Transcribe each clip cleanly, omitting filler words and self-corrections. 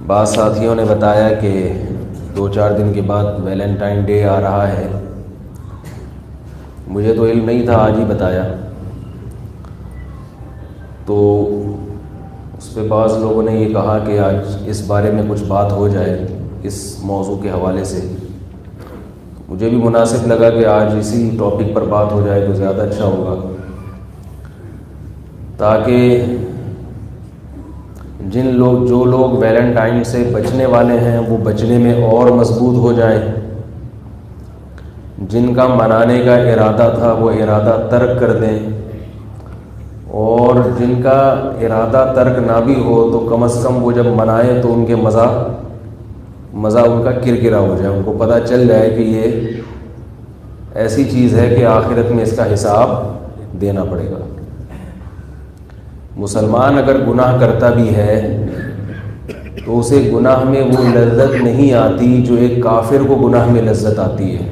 بعض ساتھیوں نے بتایا کہ 2-4 دن کے بعد ویلنٹائن ڈے آ رہا ہے. مجھے تو علم نہیں تھا، آج ہی بتایا. تو اس پہ بعض لوگوں نے یہ کہا کہ آج اس بارے میں کچھ بات ہو جائے اس موضوع کے حوالے سے. مجھے بھی مناسب لگا کہ آج اسی ٹاپک پر بات ہو جائے تو زیادہ اچھا ہوگا، تاکہ جو لوگ ویلنٹائن سے بچنے والے ہیں وہ بچنے میں اور مضبوط ہو جائیں، جن کا منانے کا ارادہ تھا وہ ارادہ ترک کر دیں، اور جن کا ارادہ ترک نہ بھی ہو تو کم از کم وہ جب منائیں تو ان کے مزہ ان کا کرکرا ہو جائے، ان کو پتہ چل جائے کہ یہ ایسی چیز ہے کہ آخرت میں اس کا حساب دینا پڑے گا. مسلمان اگر گناہ کرتا بھی ہے تو اسے گناہ میں وہ لذت نہیں آتی جو ایک کافر کو گناہ میں لذت آتی ہے،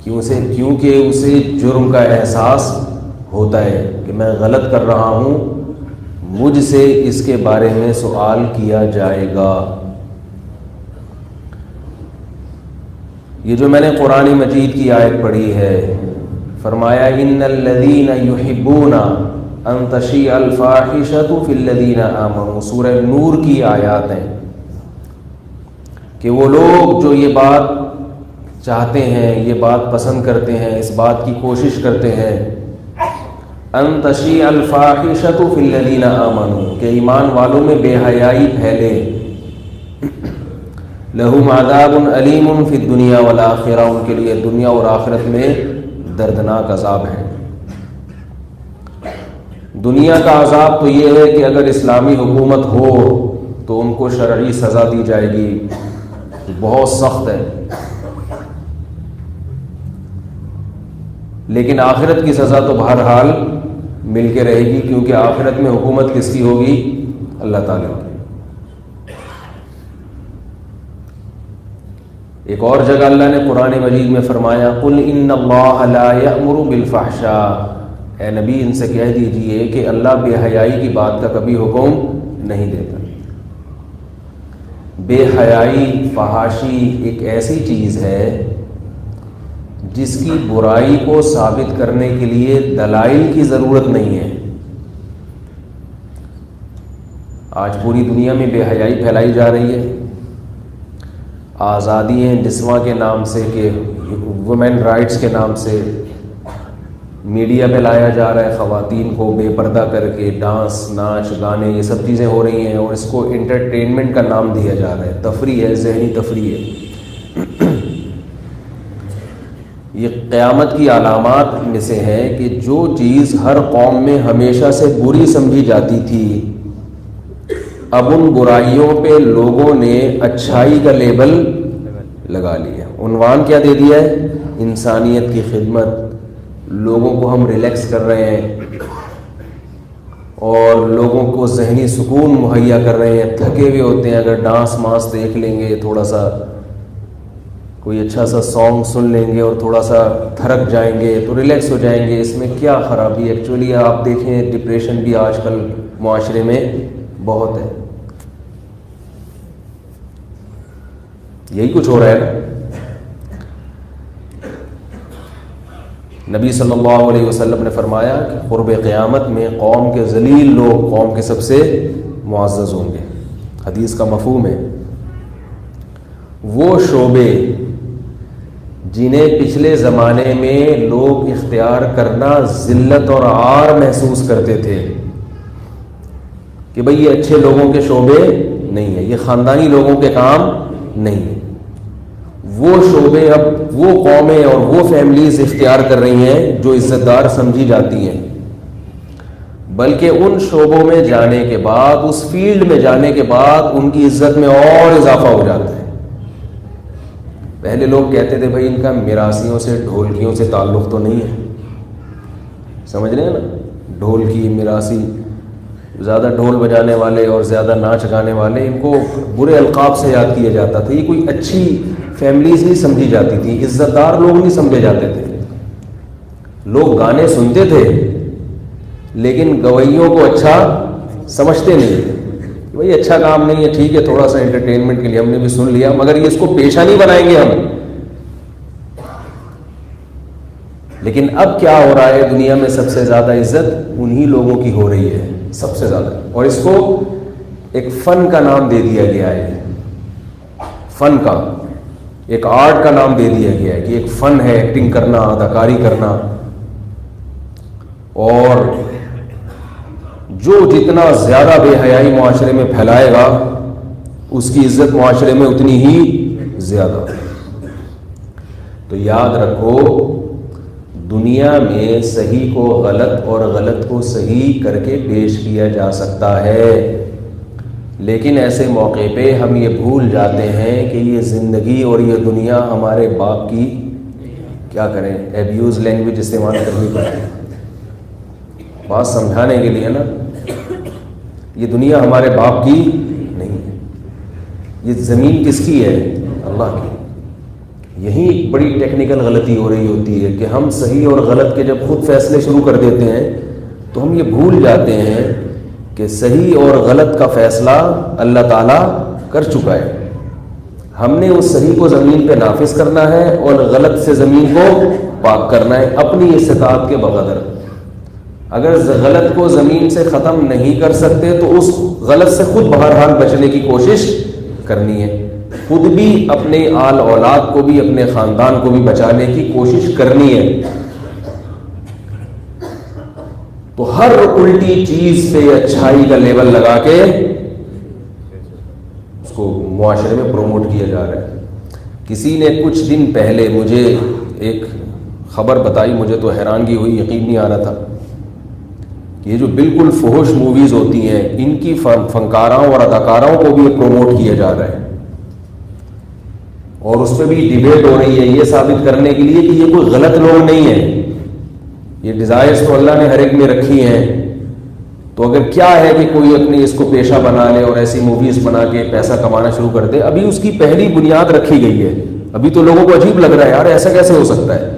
کیونکہ اسے جرم کا احساس ہوتا ہے کہ میں غلط کر رہا ہوں، مجھ سے اس کے بارے میں سوال کیا جائے گا. یہ جو میں نے قرآن مجید کی آیت پڑھی ہے، فرمایا ان الذین یحبون ان تشیع الفاحشۃ فی الذین آمنوا، سورہ نور کی آیات ہیں کہ وہ لوگ جو یہ بات چاہتے ہیں، یہ بات پسند کرتے ہیں، اس بات کی کوشش کرتے ہیں، ان تشیع الفاحشۃ فی الذین آمنوا، کہ ایمان والوں میں بے حیائی پھیلے. لہم عذاب علیم فی الدنیا والآخرہ، ان کے لیے دنیا اور آخرت میں دردناک عذاب ہے. دنیا کا عذاب تو یہ ہے کہ اگر اسلامی حکومت ہو تو ان کو شرعی سزا دی جائے گی، بہت سخت ہے. لیکن آخرت کی سزا تو بہرحال مل کے رہے گی، کیونکہ آخرت میں حکومت کس کی ہوگی؟ اللہ تعالیٰ کی. ایک اور جگہ اللہ نے قرآن مجید میں فرمایا قل ان اللہ لا یأمر بالفحشاء، اے نبی ان سے کہہ دیجئے کہ اللہ بے حیائی کی بات کا کبھی حکم نہیں دیتا. بے حیائی، فحاشی ایک ایسی چیز ہے جس کی برائی کو ثابت کرنے کے لیے دلائل کی ضرورت نہیں ہے. آج پوری دنیا میں بے حیائی پھیلائی جا رہی ہے، آزادی نسواں کے نام سے، کہ وومن رائٹس کے نام سے میڈیا پہ لایا جا رہا ہے، خواتین کو بے پردہ کر کے ڈانس، ناچ، گانے، یہ سب چیزیں ہو رہی ہیں، اور اس کو انٹرٹینمنٹ کا نام دیا جا رہا ہے، تفریح ہے، ذہنی تفریح ہے. یہ قیامت کی علامات میں سے ہے کہ جو چیز ہر قوم میں ہمیشہ سے بری سمجھی جاتی تھی، اب ان برائیوں پہ لوگوں نے اچھائی کا لیبل لگا لیا. عنوان کیا دے دیا ہے؟ انسانیت کی خدمت. لوگوں کو ہم ریلیکس کر رہے ہیں اور لوگوں کو ذہنی سکون مہیا کر رہے ہیں. تھکے ہوئے ہوتے ہیں، اگر ڈانس ماس دیکھ لیں گے، تھوڑا سا کوئی اچھا سا سانگ سن لیں گے اور تھوڑا سا تھرک جائیں گے تو ریلیکس ہو جائیں گے. اس میں کیا خرابی ہے؟ ایکچولی آپ دیکھیں ڈپریشن بھی آج کل معاشرے میں بہت ہے. یہی کچھ ہو رہا ہے نا. نبی صلی اللہ علیہ وسلم نے فرمایا کہ قرب قیامت میں قوم کے ذلیل لوگ قوم کے سب سے معزز ہوں گے. حدیث کا مفہوم ہے وہ شعبے جنہیں پچھلے زمانے میں لوگ اختیار کرنا ذلت اور عار محسوس کرتے تھے کہ بھئی یہ اچھے لوگوں کے شعبے نہیں ہیں، یہ خاندانی لوگوں کے کام نہیں ہیں. وہ شعبے اب وہ قومیں اور وہ فیملیز اختیار کر رہی ہیں جو عزت دار سمجھی جاتی ہیں، بلکہ ان شعبوں میں جانے کے بعد، اس فیلڈ میں جانے کے بعد ان کی عزت میں اور اضافہ ہو جاتا ہے. پہلے لوگ کہتے تھے بھائی ان کا میراثیوں سے، ڈھولکیوں سے تعلق تو نہیں ہے. سمجھ رہے ہیں نا؟ ڈھولکی، میراثی، زیادہ ڈھول بجانے والے اور زیادہ ناچ گانے والے، ان کو برے القاب سے یاد کیا جاتا تھا. یہ کوئی اچھی فیملیز نہیں سمجھی جاتی تھی، عزت دار لوگ نہیں سمجھے جاتے تھے. لوگ گانے سنتے تھے لیکن گویوں کو اچھا سمجھتے نہیں تھے. بھائی اچھا کام نہیں ہے، ٹھیک ہے تھوڑا سا انٹرٹینمنٹ کے لیے ہم نے بھی سن لیا، مگر یہ اس کو پیشہ نہیں بنائیں گے ہم. لیکن اب کیا ہو رہا ہے دنیا میں؟ سب سے زیادہ عزت انہی لوگوں کی ہو رہی ہے سب سے زیادہ، اور اس کو ایک فن کا نام دے دیا گیا ہے. فن کا ایک آرٹ کا نام دے دیا گیا ہے کہ ایک فن ہے ایکٹنگ کرنا، اداکاری کرنا. اور جو جتنا زیادہ بے حیائی معاشرے میں پھیلائے گا اس کی عزت معاشرے میں اتنی ہی زیادہ. تو یاد رکھو دنیا میں صحیح کو غلط اور غلط کو صحیح کر کے پیش کیا جا سکتا ہے، لیکن ایسے موقع پہ ہم یہ بھول جاتے ہیں کہ یہ زندگی اور یہ دنیا ہمارے باپ کی، کیا کریں ایبیوز لینگویج استعمال کرنی پڑتی ہے بات سمجھانے کے لیے نا. یہ دنیا ہمارے باپ کی نہیں ہے، یہ زمین کس کی ہے؟ اللہ کی. یہی ایک بڑی ٹیکنیکل غلطی ہو رہی ہوتی ہے کہ ہم صحیح اور غلط کے جب خود فیصلے شروع کر دیتے ہیں تو ہم یہ بھول جاتے ہیں کہ صحیح اور غلط کا فیصلہ اللہ تعالیٰ کر چکا ہے. ہم نے اس صحیح کو زمین پہ نافذ کرنا ہے اور غلط سے زمین کو پاک کرنا ہے اپنی استطاعت کے بقدر. اگر غلط کو زمین سے ختم نہیں کر سکتے تو اس غلط سے خود بہرحال بچنے کی کوشش کرنی ہے، خود بھی اپنے آل اولاد کو بھی اپنے خاندان کو بھی بچانے کی کوشش کرنی ہے. تو ہر الٹی چیز پہ اچھائی کا لیبل لگا کے اس کو معاشرے میں پروموٹ کیا جا رہا ہے. کسی نے کچھ دن پہلے مجھے ایک خبر بتائی، مجھے تو حیرانگی ہوئی، یقین نہیں آ رہا تھا کہ یہ جو بالکل فحش موویز ہوتی ہیں ان کی فنکاراؤں اور اداکاراؤں کو بھی پروموٹ کیا جا رہا ہے، اور اس پہ بھی ڈیبیٹ ہو رہی ہے یہ ثابت کرنے کے لیے کہ یہ کوئی غلط لوگ نہیں ہے. یہ ڈیزائرز تو اللہ نے ہر ایک میں رکھی ہیں، تو اگر کیا ہے کہ کوئی اپنی اس کو پیشہ بنا لے اور ایسی موویز بنا کے پیسہ کمانا شروع کر دے. ابھی اس کی پہلی بنیاد رکھی گئی ہے، ابھی تو لوگوں کو عجیب لگ رہا ہے یار ایسا کیسے ہو سکتا ہے،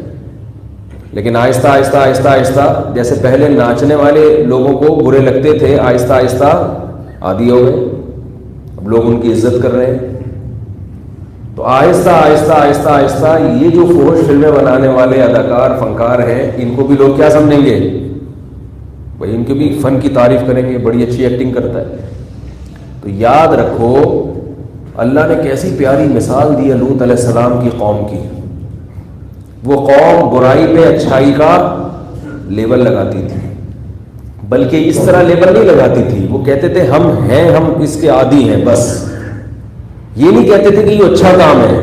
لیکن آہستہ آہستہ آہستہ آہستہ جیسے پہلے ناچنے والے لوگوں کو برے لگتے تھے، آہستہ آہستہ عادی ہو گئے، اب لوگ ان کی عزت کر رہے ہیں. تو آہستہ آہستہ آہستہ آہستہ یہ جو فحش فلمیں بنانے والے اداکار فنکار ہیں ان کو بھی لوگ کیا سمجھیں گے؟ بھائی ان کے بھی فن کی تعریف کریں گے، بڑی اچھی ایکٹنگ کرتا ہے. تو یاد رکھو اللہ نے کیسی پیاری مثال دی ہے لوط علیہ السلام کی قوم کی. وہ قوم برائی پہ اچھائی کا لیبل لگاتی تھی، بلکہ اس طرح لیبل نہیں لگاتی تھی، وہ کہتے تھے ہم ہیں، ہم اس کے عادی ہیں، بس یہ نہیں کہتے تھے کہ یہ اچھا کام ہے.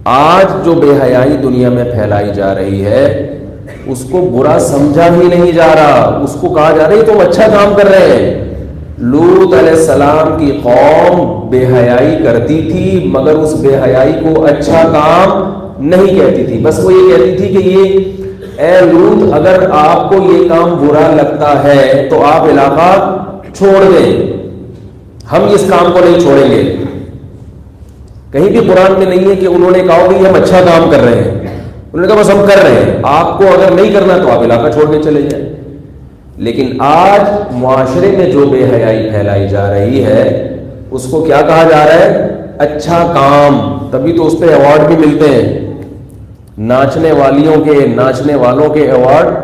آج جو بے حیائی دنیا میں پھیلائی جا رہی ہے اس کو برا سمجھا ہی نہیں جا رہا، اس کو کہا جا رہا ہے تم اچھا کام کر رہے ہیں. لوط علیہ السلام کی قوم بے حیائی کرتی تھی مگر اس بے حیائی کو اچھا کام نہیں کہتی تھی، بس وہ یہ کہتی تھی کہ یہ اے لوط اگر آپ کو یہ کام برا لگتا ہے تو آپ علاقہ چھوڑ دیں، ہم اس کام کو نہیں چھوڑیں گے. کہیں بھی قرآن میں نہیں ہے کہ انہوں نے کہا کہ ہم اچھا کام کر رہے ہیں، انہوں نے کہا بس ہم کر رہے ہیں، آپ کو اگر نہیں کرنا تو آپ علاقہ چھوڑ کے چلے جائیں. لیکن آج معاشرے میں جو بے حیائی پھیلائی جا رہی ہے اس کو کیا کہا جا رہا ہے؟ اچھا کام. تبھی تو اس پہ ایوارڈ بھی ملتے ہیں، ناچنے والیوں کے، ناچنے والوں کے ایوارڈ.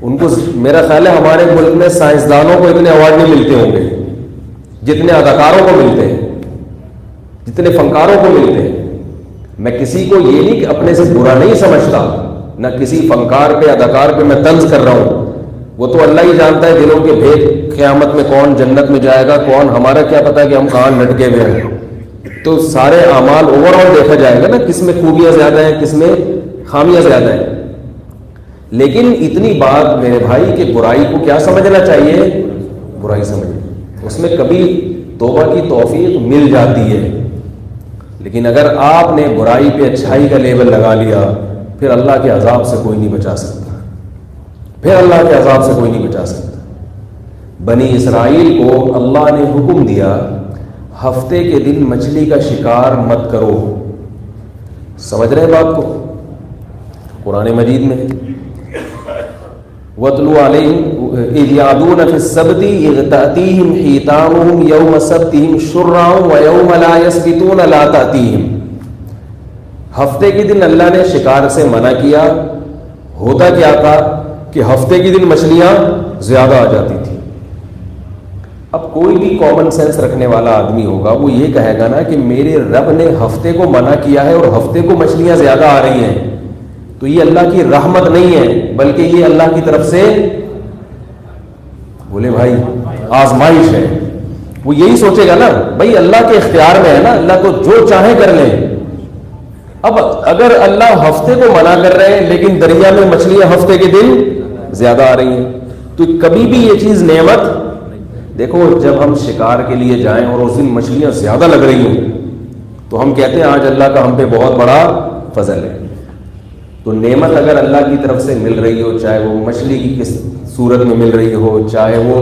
ان کو میرا خیال ہے ہمارے ملک میں سائنسدانوں کو اتنے ایوارڈ نہیں ملتے ہوں گے جتنے اداکاروں کو ملتے ہیں، جتنے فنکاروں کو ملتے ہیں. میں کسی کو یہ نہیں کہ اپنے سے برا نہیں سمجھتا، نہ کسی فنکار پہ اداکار پہ میں طنز کر رہا ہوں، وہ تو اللہ ہی جانتا ہے دلوں کے بھید، قیامت میں کون جنت میں جائے گا کون، ہمارا کیا پتا کہ ہم کہاں لٹکے ہوئے ہیں. تو سارے اعمال اوور آل دیکھا جائے گا نا، کس میں خوبیاں زیادہ ہیں کس میں خامیاں زیادہ ہیں. لیکن اتنی بات میرے بھائی کہ برائی کو کیا سمجھنا چاہیے؟ برائی سمجھنا، اس میں کبھی توبہ کی توفیق مل جاتی ہے. لیکن اگر آپ نے برائی پہ اچھائی کا لیبل لگا لیا پھر اللہ کے عذاب سے کوئی نہیں بچا سکتا، پھر اللہ کے عذاب سے کوئی نہیں بچا سکتا. بنی اسرائیل کو اللہ نے حکم دیا ہفتے کے دن مچھلی کا شکار مت کرو. سمجھ رہے بات کو؟ قرآن مجید میں وَاتْلُ عَلَيْهِمْ اذ یعدون فی السبت اذ تأتیہم حیتانہم یوم سبتہم شرعا ویوم لا یسبتون لا تأتیہم. ہفتے کے دن اللہ نے شکار سے منع کیا. ہوتا کیا تھا کہ ہفتے کے دن مچھلیاں زیادہ آ جاتی تھی. اب کوئی بھی کامن سینس رکھنے والا آدمی ہوگا وہ یہ کہے گا نا کہ میرے رب نے ہفتے کو منع کیا ہے اور ہفتے کو مچھلیاں زیادہ آ رہی ہیں تو یہ اللہ کی رحمت نہیں ہے بلکہ یہ اللہ کی طرف سے بولے بھائی آزمائش ہے. وہ یہی سوچے گا نا بھائی اللہ کے اختیار میں ہے نا, اللہ تو جو چاہے کر لیں. اب اگر اللہ ہفتے کو منع کر رہے ہیں لیکن دریا میں مچھلیاں ہفتے کے دن زیادہ آ رہی ہیں تو کبھی بھی یہ چیز نعمت. دیکھو جب ہم شکار کے لیے جائیں اور اس دن مچھلیاں زیادہ لگ رہی ہوں تو ہم کہتے ہیں آج اللہ کا ہم پہ بہت بڑا فضل ہے. تو نعمت اگر اللہ کی طرف سے مل رہی ہو, چاہے وہ مچھلی کی کس صورت میں مل رہی ہو, چاہے وہ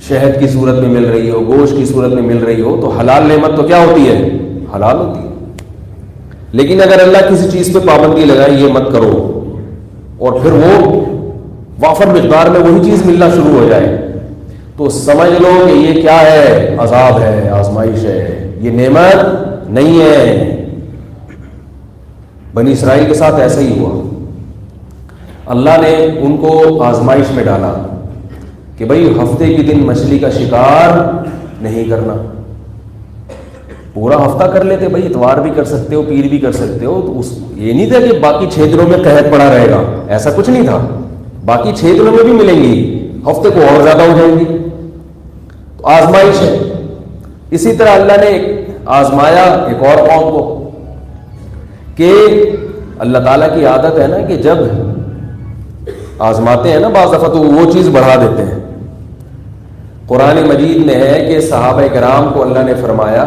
شہد کی صورت میں مل رہی ہو, گوشت کی صورت میں مل رہی ہو, تو حلال نعمت تو کیا ہوتی ہے, حلال ہوتی ہے. لیکن اگر اللہ کسی چیز پہ پابندی لگائے یہ مت کرو اور پھر وہ وافر مقدار میں وہی چیز ملنا شروع ہو جائے تو سمجھ لو کہ یہ کیا ہے, عذاب ہے, آزمائش ہے, یہ نعمت نہیں ہے. بنی اسرائیل کے ساتھ ایسا ہی ہوا. اللہ نے ان کو آزمائش میں ڈالا کہ بھئی ہفتے کے دن مچھلی کا شکار نہیں کرنا. پورا ہفتہ کر لیتے, بھئی اتوار بھی کر سکتے ہو, پیر بھی کر سکتے ہو. تو یہ نہیں تھا کہ باقی 6 دنوں میں قحط پڑا رہے گا, ایسا کچھ نہیں تھا. باقی 6 دنوں میں بھی ملیں گی, ہفتے کو اور زیادہ ہو جائیں گی. تو آزمائش ہے. اسی طرح اللہ نے آزمایا ایک اور قوم کو کہ اللہ تعالیٰ کی عادت ہے نا کہ جب آزماتے ہیں نا بعض دفعہ تو وہ چیز بڑھا دیتے ہیں. قرآن مجید میں ہے کہ صحابہ کرام کو اللہ نے فرمایا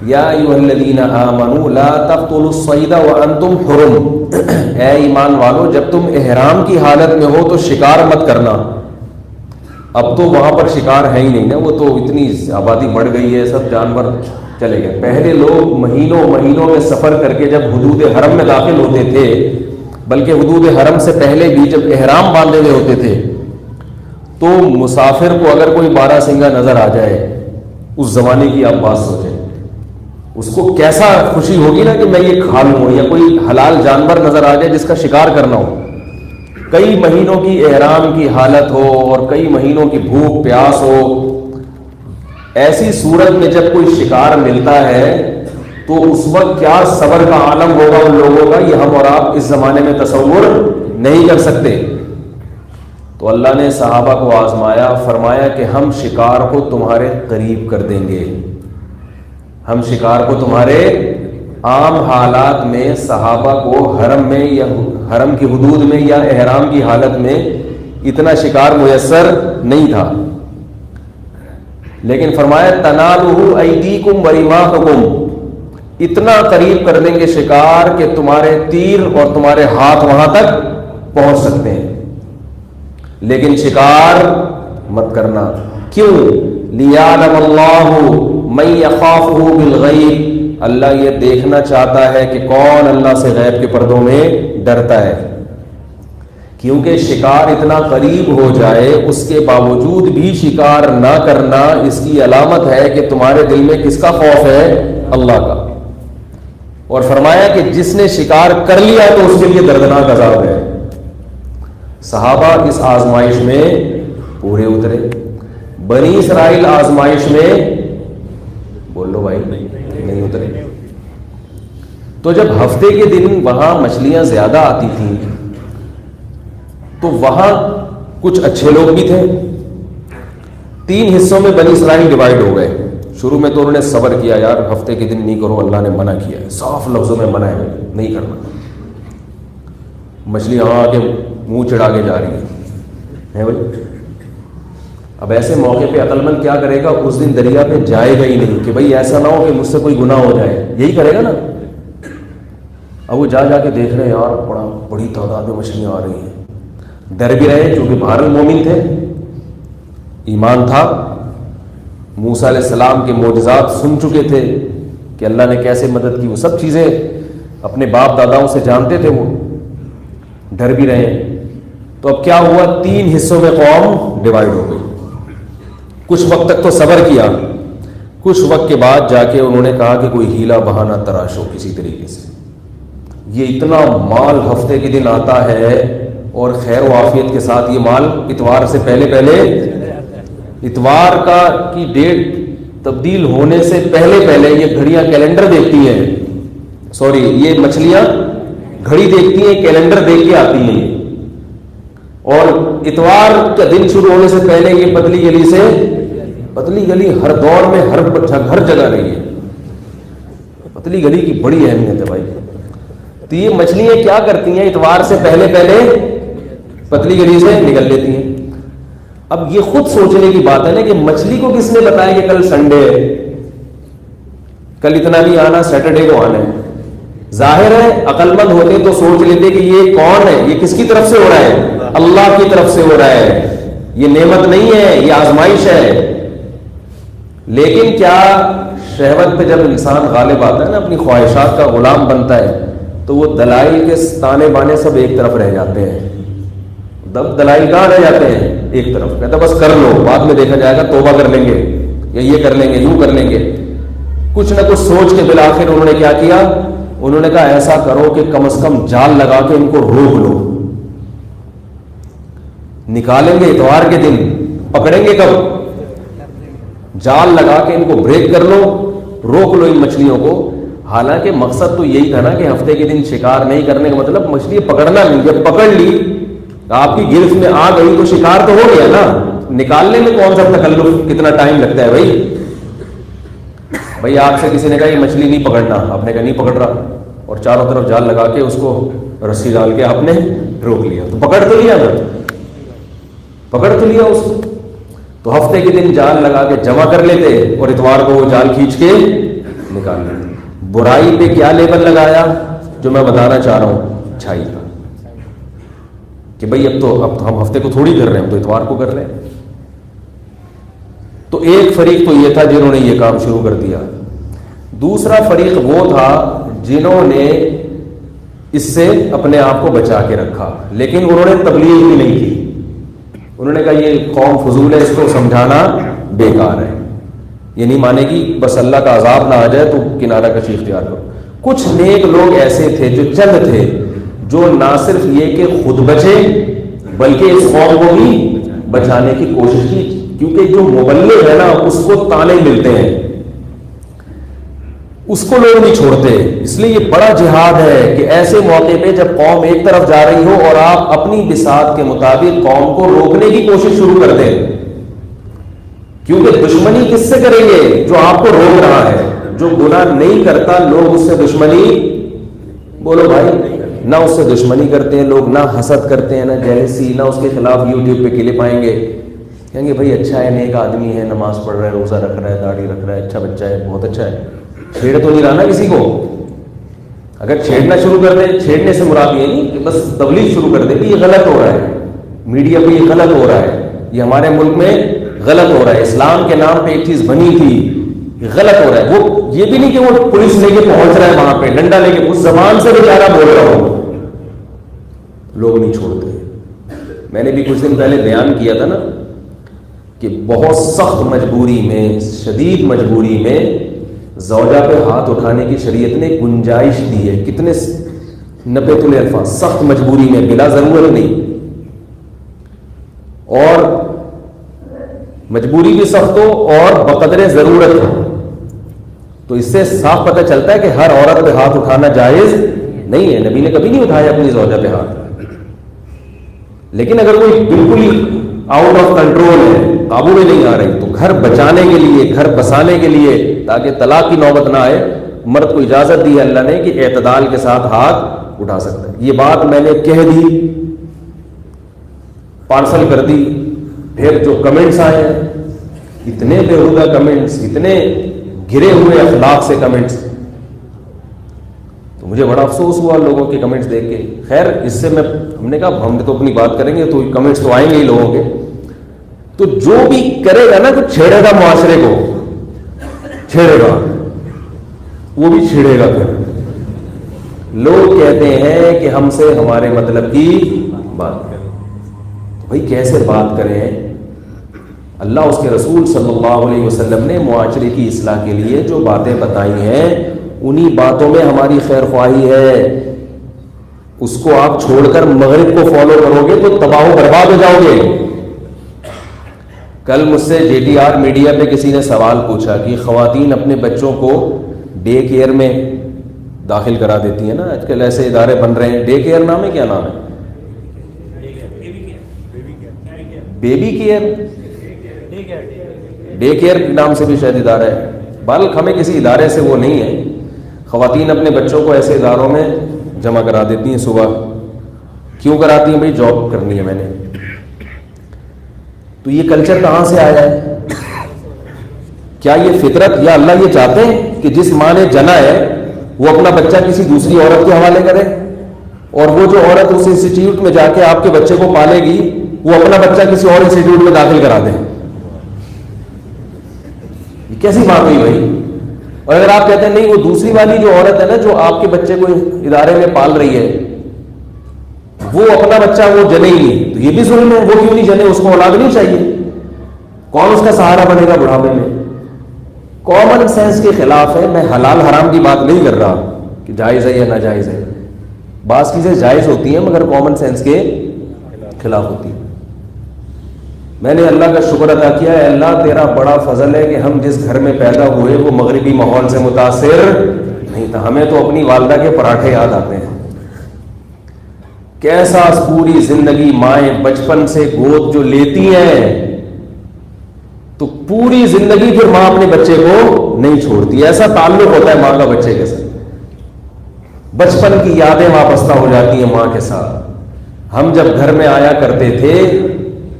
یا ایھا الذین آمنوا لا تقتلوا الصید وانتم حرم, اے ایمان والو جب تم احرام کی حالت میں ہو تو شکار مت کرنا. اب تو وہاں پر شکار ہے ہی نہیں نا, وہ تو اتنی آبادی بڑھ گئی ہے, سب جانور چلے گئے. پہلے لوگ مہینوں مہینوں میں سفر کر کے جب حدود حرم میں داخل ہوتے تھے, بلکہ حدود حرم سے پہلے بھی جب احرام باندھے ہوئے ہوتے تھے تو مسافر کو اگر کوئی 12 سنگا نظر آ جائے, اس زمانے کی آپ بات سوچیں, اس کو کیسا خوشی ہوگی نا کہ میں یہ کھا لوں, یا کوئی حلال جانور نظر آ جائے جس کا شکار کرنا ہو. کئی مہینوں کی احرام کی حالت ہو اور کئی مہینوں کی بھوک پیاس ہو, ایسی صورت میں جب کوئی شکار ملتا ہے تو اس وقت کیا صبر کا عالم ہوگا ان لوگوں کا, یہ ہم اور آپ اس زمانے میں تصور نہیں کر سکتے. تو اللہ نے صحابہ کو آزمایا, فرمایا کہ ہم شکار کو تمہارے قریب کر دیں گے. ہم شکار کو تمہارے عام حالات میں صحابہ کو حرم میں یا حرم کی حدود میں یا احرام کی حالت میں اتنا شکار میسر نہیں تھا, لیکن فرمایا تنالہ ایدیکم ورماحکم, اتنا قریب کر دیں گے شکار کہ تمہارے تیر اور تمہارے ہاتھ وہاں تک پہنچ سکتے ہیں, لیکن شکار مت کرنا. کیوں؟ لیعلم اللہ من یخافہ بالغیب, اللہ یہ دیکھنا چاہتا ہے کہ کون اللہ سے غیب کے پردوں میں ڈرتا ہے. کیونکہ شکار اتنا قریب ہو جائے اس کے باوجود بھی شکار نہ کرنا, اس کی علامت ہے کہ تمہارے دل میں کس کا خوف ہے, اللہ کا. اور فرمایا کہ جس نے شکار کر لیا تو اس کے لیے دردناک عذاب ہے. صحابہ اس آزمائش میں پورے اترے. بنی اسرائیل آزمائش میں بولو بھائی نہیں اترے. تو جب ہفتے کے دن وہاں مچھلیاں زیادہ آتی تھیں تو وہاں کچھ اچھے لوگ بھی تھے. 3 حصوں میں بنی اسرائیل ڈیوائیڈ ہو گئے. شروع میں تو انہوں نے صبر کیا, یار ہفتے کے دن نہیں کرو, اللہ نے منع کیا ہے, صاف لفظوں میں منع ہے, نہیں کرنا. مچھلی ہاں آ کے منہ چڑھا کے جا رہی ہے بھائی. اب ایسے موقع پہ عقل مند کیا کرے گا, اس دن دریا پہ جائے گا ہی نہیں کہ بھائی ایسا نہ ہو کہ مجھ سے کوئی گناہ ہو جائے, یہی کرے گا نا. اب وہ جا کے دیکھ رہے ہیں یار بڑی تعداد میں مچھلیاں آ رہی ہیں. ڈر بھی رہے کیونکہ بہر المومن تھے, ایمان تھا, موسیٰ علیہ السلام کے معجزات سن چکے تھے کہ اللہ نے کیسے مدد کی, وہ سب چیزیں اپنے باپ داداؤں سے جانتے تھے. وہ ڈر بھی رہے. تو اب کیا ہوا؟ 3 حصوں میں قوم ڈیوائڈ ہو گئی. کچھ وقت تک تو صبر کیا، کچھ وقت کے بعد جا کے انہوں نے کہا کہ کوئی ہیلا بہانہ تراشو کسی طریقے سے. یہ اتنا مال ہفتے کے دن آتا ہے اور خیر و عافیت کے ساتھ یہ مال اتوار سے پہلے اتوار کی ڈیٹ تبدیل ہونے سے پہلے یہ گھڑیاں کیلنڈر دیکھتی ہیں، سوری یہ مچھلیاں گھڑی دیکھتی ہیں، کیلنڈر دیکھ کے آتی ہیں، اور اتوار کا دن شروع ہونے سے پہلے یہ پتلی گلی ہر دور میں ہر جگہ رہی ہے. پتلی گلی کی بڑی اہمیت ہے بھائی. تو یہ مچھلیاں کیا کرتی ہیں؟ اتوار سے پہلے پتلی گلی سے نکل لیتی ہیں. اب یہ خود سوچنے کی بات ہے نا کہ مچھلی کو کس نے بتایا کہ کل سنڈے ہے، کل اتنا بھی آنا، سیٹرڈے کو آنا ہے. ظاہر ہے عقل مند ہوتے تو سوچ لیتے کہ یہ کون ہے، یہ کس کی طرف سے ہو رہا ہے؟ اللہ کی طرف سے ہو رہا ہے، یہ نعمت نہیں ہے، یہ آزمائش ہے. لیکن کیا شہوت پہ جب انسان غالب آتا ہے نا، اپنی خواہشات کا غلام بنتا ہے، تو وہ دلائل کے تانے بانے سب ایک طرف رہ جاتے ہیں. دلائل کہاں رہ جاتے ہیں؟ ایک طرف. کہتا بس کر لو، بعد میں دیکھا جائے گا، توبہ کر لیں گے، یا یہ کر لیں گے، یوں کر لیں گے. کچھ نہ کچھ سوچ کے بالآخر انہوں نے کیا کیا؟ انہوں نے کہا ایسا کرو کہ کم از کم جال لگا کے ان کو روک لو. نکالیں گے اتوار کے دن، پکڑیں گے کب؟ جال لگا کے ان کو بریک کر لو، روک لو ان مچھلیوں کو. حالانکہ مقصد تو یہی تھا نا کہ ہفتے کے دن شکار نہیں کرنے کا مطلب مچھلی پکڑنا نہیں. جب پکڑ لی، آپ کی گرفت میں آ گئی تو شکار تو ہو گیا نا. نکالنے میں کون سا تکلف، کتنا ٹائم لگتا ہے بھائی آپ سے کسی نے کہا یہ مچھلی نہیں پکڑنا، آپ نے کہا نہیں پکڑ رہا، اور چاروں طرف جال لگا کے اس کو رسی ڈال کے آپ نے روک لیا، تو پکڑ تو لیا نا، پکڑ تو لیا اس کو. تو ہفتے کے دن جال لگا کے جمع کر لیتے اور اتوار کو وہ جال کھینچ کے نکال لیتے. برائی پہ کیا لیبل لگایا جو میں بتانا چاہ رہا ہوں؟ اچھائی کا، کہ بھائی اب تو ہم ہفتے کو تھوڑی کر رہے ہیں، ہم تو اتوار کو کر رہے ہیں. تو ایک فریق تو یہ تھا جنہوں نے یہ کام شروع کر دیا. دوسرا فریق وہ تھا جنہوں نے اس سے اپنے آپ کو بچا کے رکھا، لیکن انہوں نے تبلیغ بھی نہیں کی. انہوں نے کہا یہ قوم فضول ہے، اس کو سمجھانا بیکار ہے، یہ نہیں مانے گی، بس اللہ کا عذاب نہ آ جائے تو کنارہ کشی اختیار کرو. کچھ نیک لوگ ایسے تھے جو چند تھے، جو نہ صرف یہ کہ خود بچے بلکہ اس قوم کو بھی بچانے کی کوشش کی. کیونکہ جو مبلغ ہے نا اس کو تانے ملتے ہیں، اس کو لوگ نہیں چھوڑتے. اس لیے یہ بڑا جہاد ہے کہ ایسے موقع پہ جب قوم ایک طرف جا رہی ہو اور آپ اپنی بساط کے مطابق قوم کو روکنے کی کوشش شروع کر دیں. کیونکہ دشمنی کس سے کریں گے؟ جو آپ کو روک رہا ہے. جو گناہ نہیں کرتا لوگ اس سے دشمنی، بولو بھائی، نہ اس سے دشمنی کرتے ہیں لوگ، نہ حسد کرتے ہیں، نہ جیلسی، نہ اس کے خلاف یوٹیوب پہ کلپ آئیں گے، کہیں گے بھائی اچھا ہے، نیک آدمی ہے، نماز پڑھ رہا ہے، روزہ رکھ رہا ہے، داڑھی رکھ رہا ہے، اچھا بچہ ہے، بہت اچھا ہے. چھیڑ تو نہیں رہا نا کسی کو. اگر چھیڑنا شروع کر دیں، چھیڑنے سے مراد یہ نہیں کہ بس تبلیغ شروع کر دیں کہ یہ غلط ہو رہا ہے، میڈیا پہ یہ غلط ہو رہا ہے، یہ ہمارے ملک میں غلط ہو رہا ہے، اسلام کے نام پہ ایک چیز بنی تھی، یہ غلط ہو رہا ہے. وہ یہ بھی نہیں کہ وہ پولیس لے کے پہنچ رہا ہے وہاں پہ، ڈنڈا لے کے، اس زبان سے بیچارہ بول رہا ہو، لوگ نہیں چھوڑتے. میں نے بھی کچھ دن پہلے بیان کیا تھا نا کہ بہت سخت مجبوری میں، شدید مجبوری میں زوجہ پہ ہاتھ اٹھانے کی شریعت نے گنجائش دی ہے. کتنے 90 تلے الفاظ، سخت مجبوری میں، بلا ضرورت نہیں. اور مجبوری بھی سخت ہو اور بقدر ضرورت ہو، تو اس سے صاف پتہ چلتا ہے کہ ہر عورت پہ ہاتھ اٹھانا جائز نہیں ہے. نبی نے کبھی نہیں اٹھایا اپنی زوجہ پہ ہاتھ. لیکن اگر کوئی بالکل ہی آؤٹ آف کنٹرول ہے، قابو میں نہیں آ رہی، تو گھر بچانے کے لیے، گھر بسانے کے لیے، تاکہ طلاق کی نوبت نہ آئے، مرد کو اجازت دی ہے اللہ نے کہ اعتدال کے ساتھ ہاتھ اٹھا سکتا ہے. یہ بات میں نے کہہ دی، پارسل کر دی. پھر جو کمنٹس آئے ہیں، اتنے بےہودہ کمنٹس، اتنے گرے ہوئے اخلاق سے کمنٹس، تو مجھے بڑا افسوس ہوا لوگوں کے کمنٹس دیکھ کے. خیر اس سے ہم نے کہا ہم نے تو اپنی بات کریں گے، تو کمنٹس تو آئیں گے ہی لوگوں کے. تو جو بھی کرے گا نا، تو چھیڑے گا معاشرے کو، چھیڑے گا، وہ بھی چھیڑے گا. پھر لوگ کہتے ہیں کہ ہم سے ہمارے مطلب کی بات کریں. بھائی کیسے بات کریں؟ اللہ اس کے رسول صلی اللہ علیہ وسلم نے معاشرے کی اصلاح کے لیے جو باتیں بتائی ہیں انہی باتوں میں ہماری خیر خواہی ہے. اس کو آپ چھوڑ کر مغرب کو فالو کرو گے تو تباہ و برباد ہو جاؤ گے. کل مجھ سے JTR میڈیا پہ کسی نے سوال پوچھا کہ خواتین اپنے بچوں کو ڈے کیئر میں داخل کرا دیتی ہیں نا، آج کل ایسے ادارے بن رہے ہیں. ڈے کیئر نام ہے، کیا نام ہے؟ بیبی کیئر، ڈے کیئر کے نام سے بھی شاید ادارہ ہے. بلکہ ہمیں کسی ادارے سے وہ نہیں ہے. خواتین اپنے بچوں کو ایسے اداروں میں جمع کرا دیتی ہیں. صبح کیوں کراتی ہیں؟ بھائی جاب کرنی ہے میں نے. تو یہ کلچر کہاں سے آیا ہے؟ کیا یہ فطرت یا اللہ یہ چاہتے ہیں کہ جس ماں نے جنا ہے وہ اپنا بچہ کسی دوسری عورت کے حوالے کرے، اور وہ جو عورت اس انسٹیٹیوٹ میں جا کے آپ کے بچے کو پالے گی وہ اپنا بچہ کسی اور انسٹیٹیوٹ میں داخل کرا دیں؟ یہ کیسی بات ہوئی بھائی؟ اور اگر آپ کہتے ہیں نہیں وہ دوسری والی جو عورت ہے نا جو آپ کے بچے کو ادارے میں پال رہی ہے وہ اپنا بچہ وہ جنے ہی نہیں، تو یہ بھی ظلم ہے. وہ کیوں نہیں جنے؟ اس کو اولاد نہیں چاہیے. کون اس کا سہارا بنے گا بڑھاپے میں؟ کامن سینس کے خلاف ہے. میں حلال حرام کی بات نہیں کر رہا کہ جائز ہے یا ناجائز ہے. بعض چیزیں جائز ہوتی ہیں مگر کامن سینس کے خلاف ہوتی ہیں. میں نے اللہ کا شکر ادا کیا ہے، اللہ تیرا بڑا فضل ہے کہ ہم جس گھر میں پیدا ہوئے وہ مغربی ماحول سے متاثر نہیں تھا. ہمیں تو اپنی والدہ کے پراٹھے یاد آتے ہیں. کیسا پوری زندگی مائیں بچپن سے گود جو لیتی ہیں تو پوری زندگی پھر ماں اپنے بچے کو نہیں چھوڑتی. ایسا تعلق ہوتا ہے ماں کا بچے کے ساتھ، بچپن کی یادیں وابستہ ہو جاتی ہیں ماں کے ساتھ. ہم جب گھر میں آیا کرتے تھے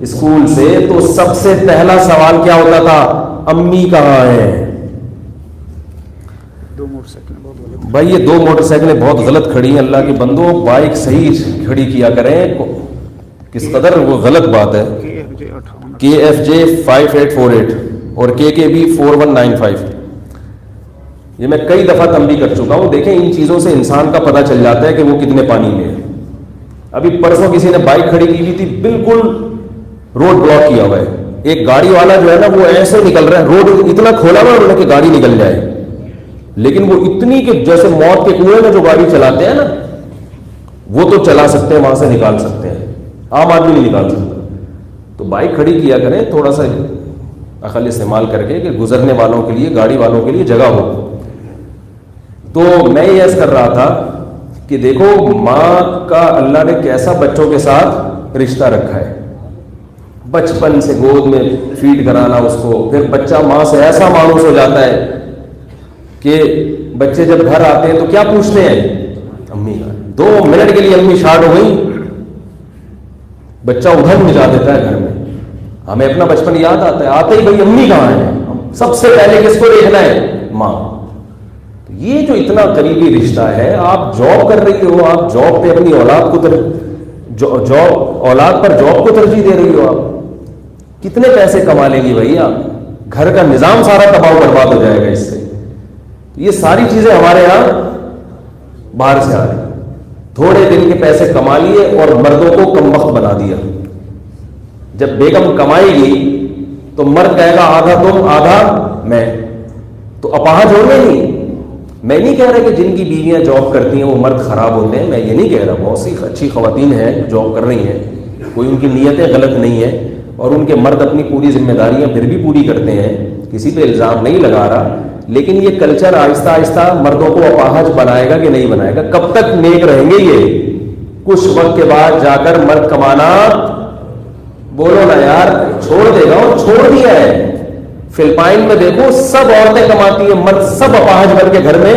اسکول سے تو سب سے پہلا سوال کیا ہوتا تھا؟ امی کہاں ہیں؟ بھائی یہ 2 موٹر سائیکلیں بہت غلط کھڑی ہیں. اللہ کے بندوں بائک صحیح کھڑی کیا کریں. کس قدر وہ غلط بات ہے. KFJ 5848 اور KKB 4195. یہ میں کئی دفعہ تنبیہ کر چکا ہوں. دیکھیں ان چیزوں سے انسان کا پتہ چل جاتا ہے کہ وہ کتنے پانی میں ہے. ابھی پرسوں کسی نے بائک کھڑی کی ہوئی تھی، بالکل روڈ بلاک کیا ہوا ہے. ایک گاڑی والا جو ہے نا وہ ایسے نکل رہا ہے، روڈ اتنا کھولا ہوا ہے کہ گاڑی نکل جائے، لیکن وہ اتنی کہ جیسے موت کے کنویں میں جو گاڑی چلاتے ہیں نا وہ تو چلا سکتے ہیں، وہاں سے نکال سکتے ہیں، عام آدمی نہیں نکال سکتا. تو بائک کھڑی کیا کریں تھوڑا سا عقل استعمال کر کے کہ گزرنے والوں کے لیے، گاڑی والوں کے لیے جگہ ہو. تو میں یہ عرض کر رہا تھا کہ دیکھو ماں کا اللہ نے کیسا بچوں کے ساتھ رشتہ رکھا ہے. بچپن سے گود میں فیڈ کرانا اس کو، پھر بچہ ماں سے ایسا مانوس ہو جاتا ہے کہ بچے جب گھر آتے ہیں تو کیا پوچھتے ہیں؟ امی کا. 2 منٹ کے لیے امی شارٹ ہو گئی، بچہ ادھر مجا دیتا ہے گھر میں. ہمیں اپنا بچپن یاد آتا ہے، آتے ہی بھائی امی کہاں ہیں، سب سے پہلے کس کو دیکھنا ہے؟ ماں. یہ جو اتنا قریبی رشتہ ہے، آپ جاب کر رہی ہو، آپ جاب پہ اپنی اولاد کو اولاد پر جاب کو ترجیح دے رہی ہو. آپ کتنے پیسے کما لیں گی بھائی؟ آپ گھر کا نظام سارا تباہ و برباد ہو جائے گا اس سے. یہ ساری چیزیں ہمارے یہاں باہر سے آ رہی. تھوڑے دن کے پیسے کما لیے اور مردوں کو کم وقت بنا دیا. جب بیگم کمائے گی تو مرد کہے گا آدھا تم آدھا میں، تو اپاہج ہو گئے نہیں. میں نہیں کہہ رہا کہ جن کی بیویاں جاب کرتی ہیں وہ مرد خراب ہوتے ہیں، میں یہ نہیں کہہ رہا. بہت سی اچھی خواتین ہیں جاب کر رہی ہیں، کوئی ان کی نیتیں غلط نہیں ہیں، اور ان کے مرد اپنی پوری ذمہ داریاں پھر بھی پوری کرتے ہیں، کسی پہ الزام نہیں لگا رہا. لیکن یہ کلچر آہستہ آہستہ مردوں کو اپاہج بنائے گا کہ نہیں بنائے گا؟ کب تک نیک رہیں گے یہ؟ کچھ وقت کے بعد جا کر مرد کمانا، بولو نا یار، چھوڑ دے گا. اور چھوڑ دیا ہے. فلپائن میں دیکھو سب عورتیں کماتی ہیں، مرد سب اپاہج بن کے گھر میں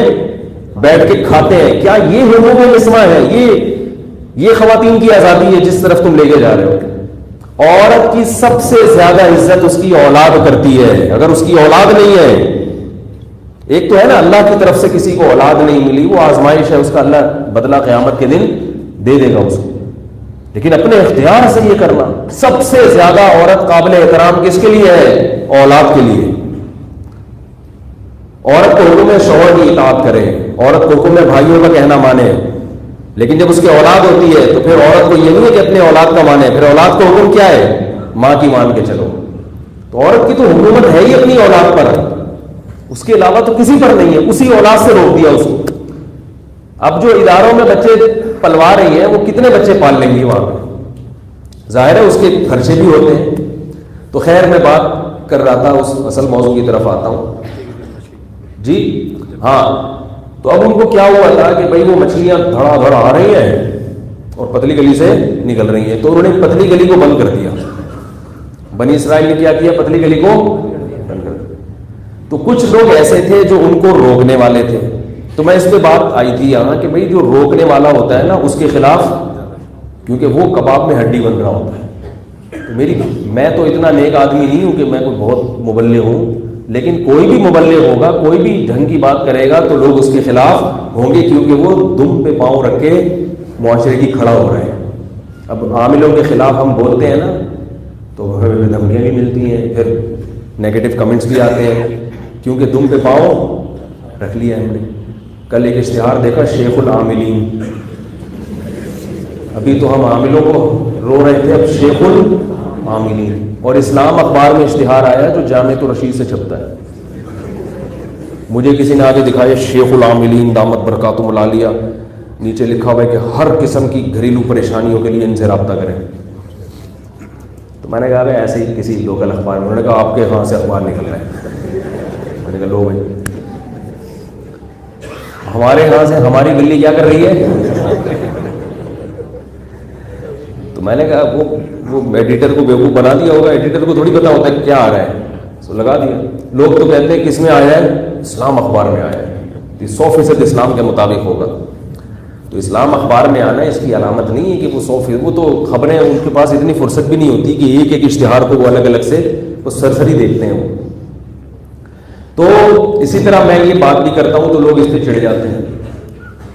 بیٹھ کے کھاتے ہیں. کیا یہ حقوق نسواں ہے؟ یہ خواتین کی آزادی ہے جس طرف تم لے کے جا رہے ہو. عورت کی سب سے زیادہ عزت اس کی اولاد کرتی ہے. اگر اس کی اولاد نہیں ہے، ایک تو ہے نا اللہ کی طرف سے کسی کو اولاد نہیں ملی، وہ آزمائش ہے، اس کا اللہ بدلہ قیامت کے دن دے دے گا اس کو. لیکن اپنے اختیار سے یہ کرنا، سب سے زیادہ عورت قابل احترام کس کے لیے ہے؟ اولاد کے لیے. عورت کو حکم ہے شوہر کی اطاعت کرے، عورت کو حکم ہے بھائیوں کا کہنا مانے. لیکن جب اس کی اولاد ہوتی ہے تو پھر عورت کو یہ نہیں ہے کہ اپنے اولاد کا مانے، پھر اولاد کا حکم کیا ہے؟ ماں کی مان کے چلو. تو عورت کی تو حکومت ہے ہی اپنی اولاد پر، اس کے علاوہ تو کسی پر نہیں ہے. اسی اولاد سے روک دیا اس کو. اب جو اداروں میں بچے پلوا رہی ہے وہ کتنے بچے پال لیں گی وہاں پہ؟ ظاہر ہے اس کے خرچے بھی ہوتے ہیں. تو خیر میں بات کر رہا تھا، اس اصل موضوع کی طرف آتا ہوں. جی ہاں، تو اب ان کو کیا ہوا تھا کہ بھائی وہ مچھلیاں دھڑا دھڑ آ رہی ہیں اور پتلی گلی سے نکل رہی ہیں، تو انہوں نے پتلی گلی کو بند کر دیا. بنی اسرائیل نے کیا کیا؟ پتلی گلی کو بند کر دیا. تو کچھ لوگ ایسے تھے جو ان کو روکنے والے تھے. تو میں اس پہ بات آئی تھی یہاں کہ بھائی جو روکنے والا ہوتا ہے نا اس کے خلاف، کیونکہ وہ کباب میں ہڈی بن رہا ہوتا ہے. میں تو اتنا نیک آدمی نہیں ہوں کہ میں کوئی بہت مبلغ ہوں، لیکن کوئی بھی مبلغ ہوگا، کوئی بھی ڈھنگ کی بات کرے گا تو لوگ اس کے خلاف ہوں گے، کیونکہ وہ دم پہ پاؤں رکھ کے معاشرے کی کھڑا ہو رہے ہیں. اب عاملوں کے خلاف ہم بولتے ہیں نا تو ہمیں دھمکیاں بھی ملتی ہیں، پھر نیگیٹو کمنٹس بھی آتے ہیں، کیونکہ دم پہ پاؤں رکھ لیا ہم نے. کل ایک اشتہار دیکھا شیخ العاملین، ابھی تو ہم عاملوں کو رو رہے تھے، اب شیخ العاملین. اور اسلام اخبار میں اشتہار آیا جو جامعۃ الرشید سے چھپتا ہے. مجھے کسی نے آگے دکھایا شیخ العاملین دامت برکاتہم العالیہ، نیچے لکھا ہوا ہے کہ ہر قسم کی گھریلو پریشانیوں کے لیے ان سے رابطہ کریں. تو میں نے کہا ایسے ہی کسی لوکل اخبار میں، انہوں نے کہا آپ کے ہاں سے اخبار نکل رہا ہے. میں نے کہا لو بھائی، ہمارے یہاں سے ہماری بلی کیا کر رہی ہے؟ تو میں نے کہا وہ ایڈیٹر کو بیوقوف بنا دیا ہوگا، ایڈیٹر کو تھوڑی پتا ہوتا ہے کیا آ رہا ہے، تو لگا دیا. لوگ تو کہتے ہیں کس میں آیا ہے؟ اسلام اخبار میں آیا ہے، 100% اسلام کے مطابق ہوگا. تو اسلام اخبار میں آنا اس کی علامت نہیں ہے کہ وہ 100%. وہ تو خبریں ان کے پاس اتنی فرصت بھی نہیں ہوتی کہ ایک ایک اشتہار کو وہ الگ الگ سے وہ سرسری دیکھتے ہیں وہ. تو اسی طرح میں یہ بات بھی کرتا ہوں تو لوگ اس پہ چڑھ جاتے ہیں.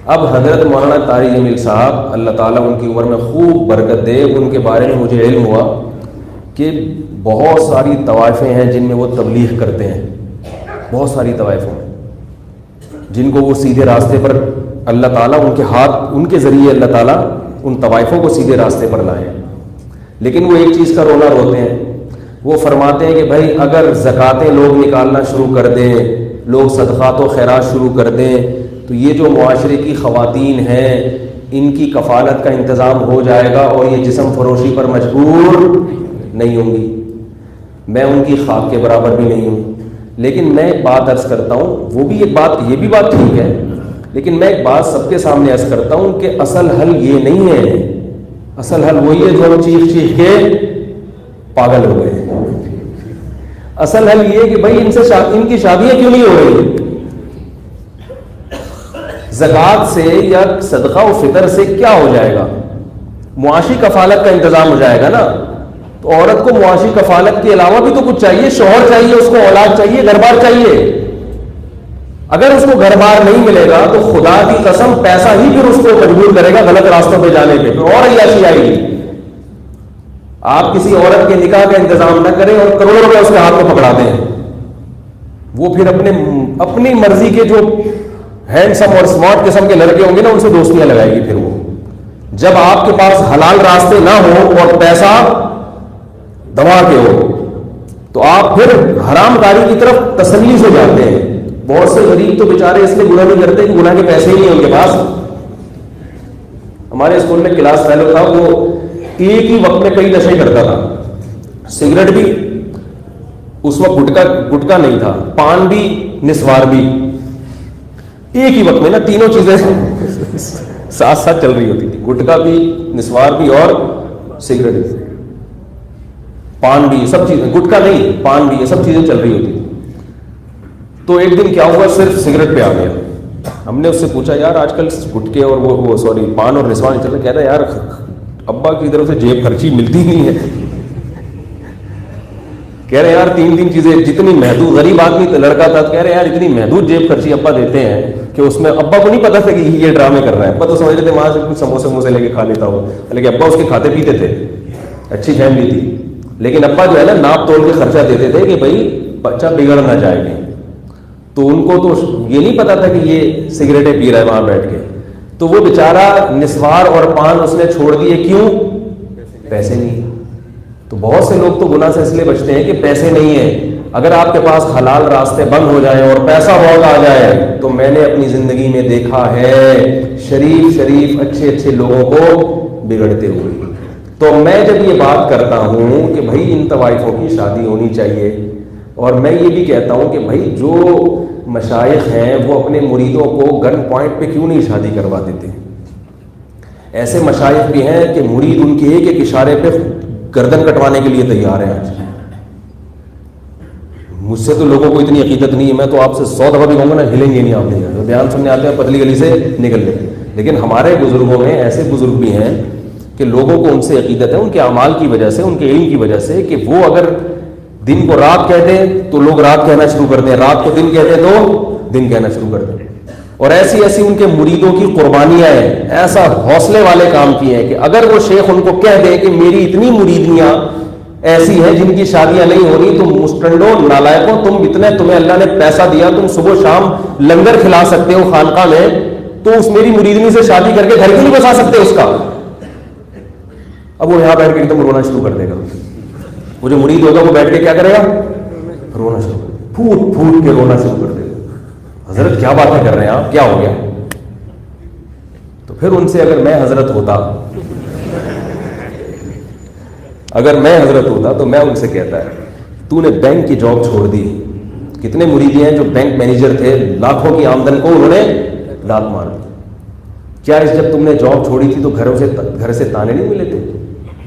اب حضرت مولانا طارق جمیل صاحب اللہ تعالیٰ ان کی عمر میں خوب برکت دے، ان کے بارے میں مجھے علم ہوا کہ بہت ساری طوائفیں ہیں جن میں وہ تبلیغ کرتے ہیں. بہت ساری طوائفوں میں جن کو وہ سیدھے راستے پر اللہ تعالیٰ ان کے ہاتھ، ان کے ذریعے اللہ تعالیٰ ان طوائفوں کو سیدھے راستے پر لائے. لیکن وہ ایک چیز کا رونا روتے ہیں. وہ فرماتے ہیں کہ بھائی اگر زکاتیں لوگ نکالنا شروع کر دیں، لوگ صدقات و خیرات شروع کر دیں، تو یہ جو معاشرے کی خواتین ہیں ان کی کفالت کا انتظام ہو جائے گا اور یہ جسم فروشی پر مجبور نہیں ہوں گی. میں ان کی خاک کے برابر بھی نہیں ہوں، لیکن میں ایک بات عرض کرتا ہوں، وہ بھی ایک بات، یہ بھی بات ٹھیک ہے، لیکن میں ایک بات سب کے سامنے عرض کرتا ہوں کہ اصل حل یہ نہیں ہے. اصل حل وہی ہے جو ہم چیخ چیخ کے پاگل ہو گئے. اصل حل یہ ہے کہ بھائی ان کی شادیاں کیوں نہیں ہو رہی؟ زکوٰۃ سے یا صدقہ و فطر سے کیا ہو جائے گا؟ معاشی کفالت کا انتظام ہو جائے گا نا. تو عورت کو معاشی کفالت کے علاوہ بھی تو کچھ چاہیے، شوہر چاہیے، اس کو اولاد چاہیے، گھر بار چاہیے. اگر اس کو گھر بار نہیں ملے گا تو خدا کی قسم پیسہ ہی پھر اس کو مجبور کرے گا غلط راستوں پہ جانے پہ، اور عیاشی آئے گی. آپ کسی عورت کے نکاح کا انتظام نہ کریں اور کروڑوں روپے اس کے ہاتھ میں پکڑا دیں، وہ پھر اپنی مرضی کے جو ہینڈسم اور اسمارٹ قسم کے لڑکے ہوں گے نا ان سے دوستیاں لگائے گی. پھر وہ جب آپ کے پاس حلال راستے نہ ہو اور پیسہ دبا کے ہو تو آپ پھر حرام کاری کی طرف تسلی سے جاتے ہیں. بہت سے غریب تو بیچارے اس لیے گناہ نہیں کرتے کہ گناہ کے پیسے ہی نہیں ان کے پاس. ہمارے اسکول میں کلاس فیلو تھا، وہ ایک ہی وقت میں کئی نشے کرتا تھا. سگریٹ بھی، اس وقت گٹکا نہیں تھا، پان بھی، نسوار بھی، ایک ہی وقت میں نا تینوں چیزیں ساتھ ساتھ چل رہی ہوتی تھی. گٹکا بھی، نسوار بھی اور سگریٹ بھی، پان بھی، سب چیزیں، گٹکا نہیں پان بھی، یہ سب چیزیں چل رہی ہوتی تھی. تو ایک دن کیا ہوا، صرف سگریٹ پہ آ گیا. ہم نے اس سے پوچھا یار آج کل گٹکے اور وہ پان اور نسوار نہیں چل رہا؟ کہتا ہے یار ابا کی طرف سے جیب خرچی ملتی نہیں ہے. کہہ رہے یار تین چیزیں جتنی محدود، غریب آدمی لڑکا تھا، کہہ رہے یار اتنی محدود جیب خرچی ابا دیتے ہیں کہ اس میں ابا کو نہیں پتا تھا کہ یہ ڈرامے کر رہا ہے. ابا تو سمجھ رہے تھے وہاں سے کچھ سموسے لے کے کھا لیتا ہو، لیکن ابا اس کے کھاتے پیتے تھے، اچھی فیملی تھی. لیکن ابا جو ہے نا ناپ توڑ کے خرچہ دیتے تھے کہ بھائی بچہ بگڑ نہ جائے گا. تو ان کو تو یہ نہیں پتا تھا کہ یہ سگریٹیں پی رہا ہے وہاں بیٹھ کے. تو وہ بیچارہ نسوار اور پان اس نے چھوڑ دیے، کیوں؟ پیسے نہیں۔ تو بہت سے لوگ تو گناہ سے اس لیے بچتے ہیں کہ پیسے نہیں ہیں۔ اگر آپ کے پاس حلال راستے بند ہو جائیں اور پیسہ بہت آ جائے، تو میں نے اپنی زندگی میں دیکھا ہے شریف اچھے اچھے لوگوں کو بگڑتے ہوئے۔ تو میں جب یہ بات کرتا ہوں کہ بھائی ان طوائفوں کی شادی ہونی چاہیے، اور میں یہ بھی کہتا ہوں کہ بھائی جو مشائخ ہیں وہ اپنے مریدوں کو گن پوائنٹ پہ کیوں نہیں شادی کروا دیتے؟ ایسے مشائخ بھی ہیں کہ مرید ان کے ایک اشارے پہ گردن کٹوانے کے لیے تیار ہیں۔ آج مجھ سے تو لوگوں کو اتنی عقیدت نہیں ہے، میں تو آپ سے 100 دفعہ بھی کہوں گا نا، ہلیں گے نہیں آپ نہیں، بیان سننے آتے ہیں پتلی گلی سے نکل لیں۔ لیکن ہمارے بزرگوں میں ایسے بزرگ بھی ہیں کہ لوگوں کو ان سے عقیدت ہے، ان کے اعمال کی وجہ سے، ان کے علم کی وجہ سے، کہ وہ اگر دن کو رات کہتے ہیں تو لوگ رات کہنا شروع کر دیں، رات کو دن کہتے ہیں تو دن کہنا شروع کر دیں۔ اور ایسی ان کے مریدوں کی قربانیاں ہیں، ایسا حوصلے والے کام کیے ہیں کہ اگر وہ شیخ ان کو کہہ دے کہ میری اتنی مریدنیاں ایسی ہیں جن کی شادیاں نہیں ہو رہی، تم مسٹنڈو نالائقوں، تمہیں اللہ نے پیسہ دیا، تم صبح شام لنگر کھلا سکتے ہو خانقاہ میں، تو اس میری مریدنی سے شادی کر کے گھر کیوں نہیں بسا سکتے اس کا؟ اب وہ یہاں بیٹھ کے ایک دم رونا شروع کر دے گا۔ وہ جو مرید ہوگا وہ بیٹھ کے کیا کرے گا؟ رونا شروع کر دے، پھوٹ کے رونا شروع کر دے گا۔ حضرت کیا باتیں کر رہے ہیں آپ، کیا ہو گیا؟ تو پھر ان سے اگر میں حضرت ہوتا تو میں ان سے کہتا ہے تو نے بینک کی جاب چھوڑ دی۔ کتنے مریدی ہیں جو بینک مینیجر تھے، لاکھوں کی آمدن کو انہوں نے لات مار دی۔ کیا جب تم نے جاب چھوڑی تھی تو گھر سے تانے نہیں ملے تھے؟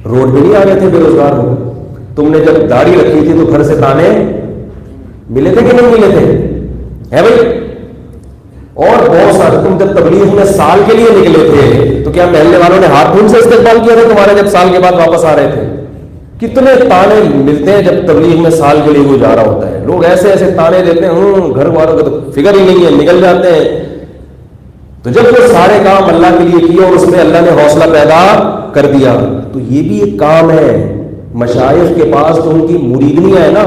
روڈ پہ نہیں آ گئے تھے بے روزگار ہو؟ تم نے جب داڑھی رکھی تھی تو گھر سے تانے ملے تھے کہ نہیں ملے تھے؟ ہے بھائی؟ اور بہت سارے، تم جب تبلیغ میں سال کے لیے نکلے تھے تو کیا محلے والوں نے ہاتھ دھون سے استقبال کیا تھا تمہارے جب سال کے بعد واپس آ رہے تھے؟ کتنے تانے ملتے ہیں جب تبلیغ میں سال کے لیے وہ جا رہا ہوتا ہے، لوگ ایسے تانے دیتے ہیں، گھر والوں کا تو فکر ہی نہیں ہے، نکل جاتے ہیں۔ تو جب وہ سارے کام اللہ کے لیے کیے اور اس میں اللہ نے حوصلہ پیدا کر دیا، تو یہ بھی ایک کام ہے۔ مشائخ کے پاس تو ان کی مریدنیاں ہیں نا،